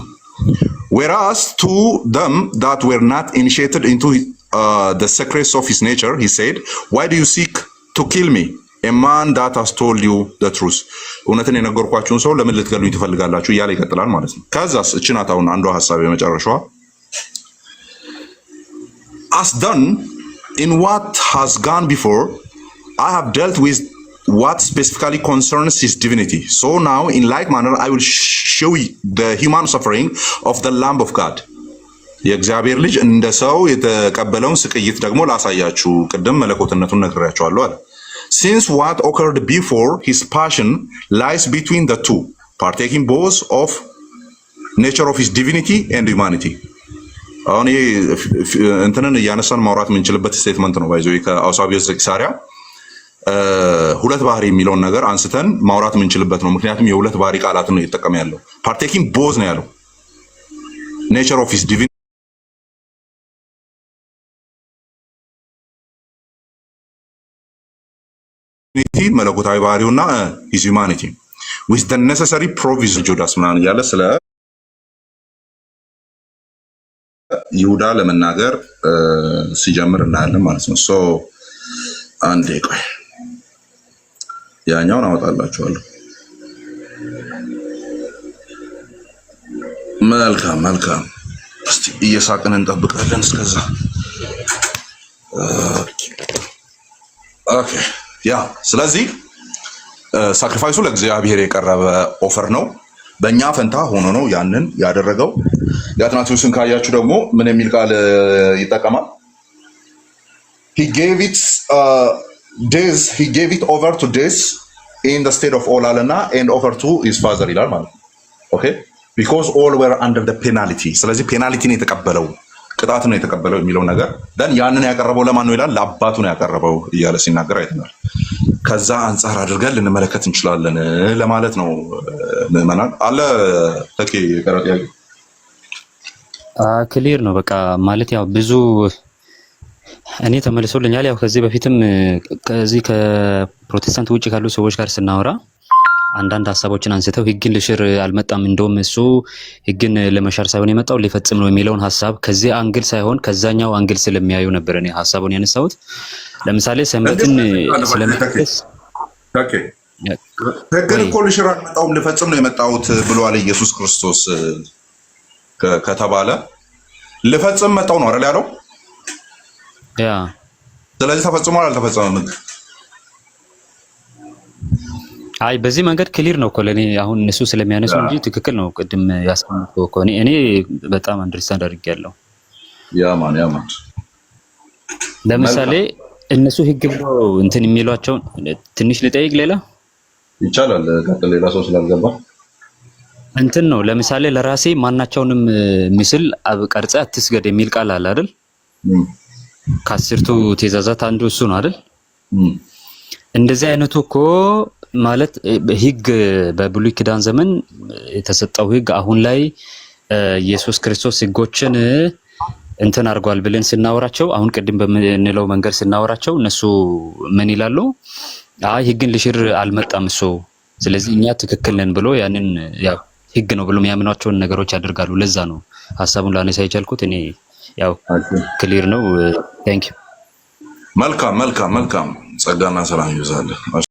whereas to them that were not initiated into the secrets of his nature he said why do you seek to kill me a man that has told you the truth እውነትን የነገርኳችሁን ሰው ለምን ልትገሉኝ ትፈልጋላችሁ እያለ ይቀጥላል ማለት ነው ከዛስ እቺናታውን አንዷ ሐሳብ የመጨረሻዋ as done in what has gone before I have dealt with what specifically concerns his divinity so now in like manner I will show you the human suffering of the Lamb of God የእግዚአብሔር ልጅ እንደ ሰው የተቀበለውን ስቅይት ደግሞ ላሳያችሁ ቅድም መለኮትነቱን ነግሬያችኋለሁ አለ since what occurred before his passion lies between the two partaking both of nature of his divinity and humanity አሁን ይሄ እንትንን ያነሳን ማውራት የምንችልበት ስቴትመንት ነው ባይዘው ከአውሳቢዮስ ዘቂሳርያ ሁለት ባህሪ የሚለውን ነገር አንስተን ማውራት የምንችልበት ነው ምክንያቱም የሁለት ባህሪ ቃላትን ነው እየተጠቀመ ያለው partaking both ነው ያለው nature of his divinity መለኮታዊ ባህሪውና his humanity with the necessary provision ጁዳስ ምናምን ያለ ስለ ይሁዳ ለመናገር ሲጀምር እናያለን ማለት ነው ሶ አንዴ ቆይ ያኛውን አወጣላችኋለሁ መልካም እስቲ እየሳቅን እንጠብቃለን እስከዛ ኦኬ ያ ስለዚህ ሳክሪፋይሱ ለእግዚአብሔር የቀረበ ኦፈር ነው። በእኛ ፈንታ ሆኖ ነው ያንን ያደረገው። የአትናቴዎስን ካያችሁ ደግሞ ምን የሚል ቃል ይጠቀማል? he gave it over to death in the state of all አለና and over to his father ይላል ማለት ነው። ኦኬ because all were under the penalty። ስለዚህ ፔናልቲን የተቀበለው ቅጣት ነው የተቀበለው የሚለው ነገር ደን ያንን ያቀረበው ለማን ነው ይላል? ለአባቱ ነው ያቀረበው እያለ ሲናገር አይተናል። ከዛ አንጻር አድርገን ልንመለከት እንችላለን ለማለት ነው። ምዕመናን አለ ተኪ ቀረጥ ያለው ክሊር ነው በቃ ማለት ያው ብዙ እኔ ተመልሶልኛል። ያው ከዚህ በፊትም ከዚህ ከፕሮቴስታንት ውጪ ካሉ ሰዎች ጋር ስናወራ አንዳንድ ሀሳቦችን አንስተው ህግን ልሽር አልመጣም፣ እንደውም እሱ ህግን ለመሻር ሳይሆን የመጣው ሊፈጽም ነው የሚለውን ሀሳብ ከዚህ አንግል ሳይሆን ከዛኛው አንግል ስለሚያዩ ነበር እኔ ሀሳቡን ያነሳሁት። ለምሳሌ ሰንበትን ስለመጥቀስ ህግን እኮ ልሽር አልመጣውም ልፈጽም ነው የመጣሁት ብሏል ኢየሱስ ክርስቶስ ከተባለ ልፈጽም መጣው ነው አይደል ያለው? ያ ስለዚህ ተፈጽሟል አልተፈጸመም? አይ በዚህ መንገድ ክሊር ነው እኮ ለኔ አሁን እነሱ ስለሚያነሱ እንጂ ትክክል ነው። ቅድም ያስቀመጥከው እኮ እኔ በጣም አንደርስታንድ አድርጌያለሁ። ያማን ለምሳሌ እነሱ ህግ ብሎ እንትን የሚሏቸው ትንሽ ልጠይቅ ሌላ ይቻላል። ቀጥል። ሌላ ሰው ስላልገባ እንትን ነው ለምሳሌ ለራሴ ማናቸውንም ምስል ቀርጸህ አትስገድ የሚል ቃል አለ አይደል? ከአስርቱ ትእዛዛት አንዱ እሱ ነው አይደል? እንደዚህ አይነቱ እኮ ማለት ህግ በብሉይ ኪዳን ዘመን የተሰጠው ህግ አሁን ላይ ኢየሱስ ክርስቶስ ህጎችን እንትን አድርጓል ብለን ስናወራቸው አሁን ቅድም በምንለው መንገድ ስናወራቸው እነሱ ምን ይላሉ? አይ ህግን ልሽር አልመጣም እሱ ስለዚህ እኛ ትክክል ነን ብሎ ያንን ያው ህግ ነው ብሎ የሚያምኗቸውን ነገሮች ያደርጋሉ። ለዛ ነው ሐሳቡን ላነሳ የቻልኩት። እኔ ያው ክሊር ነው። ቴንክ ዩ። መልካም ጸጋና ሰላም ይብዛልህ።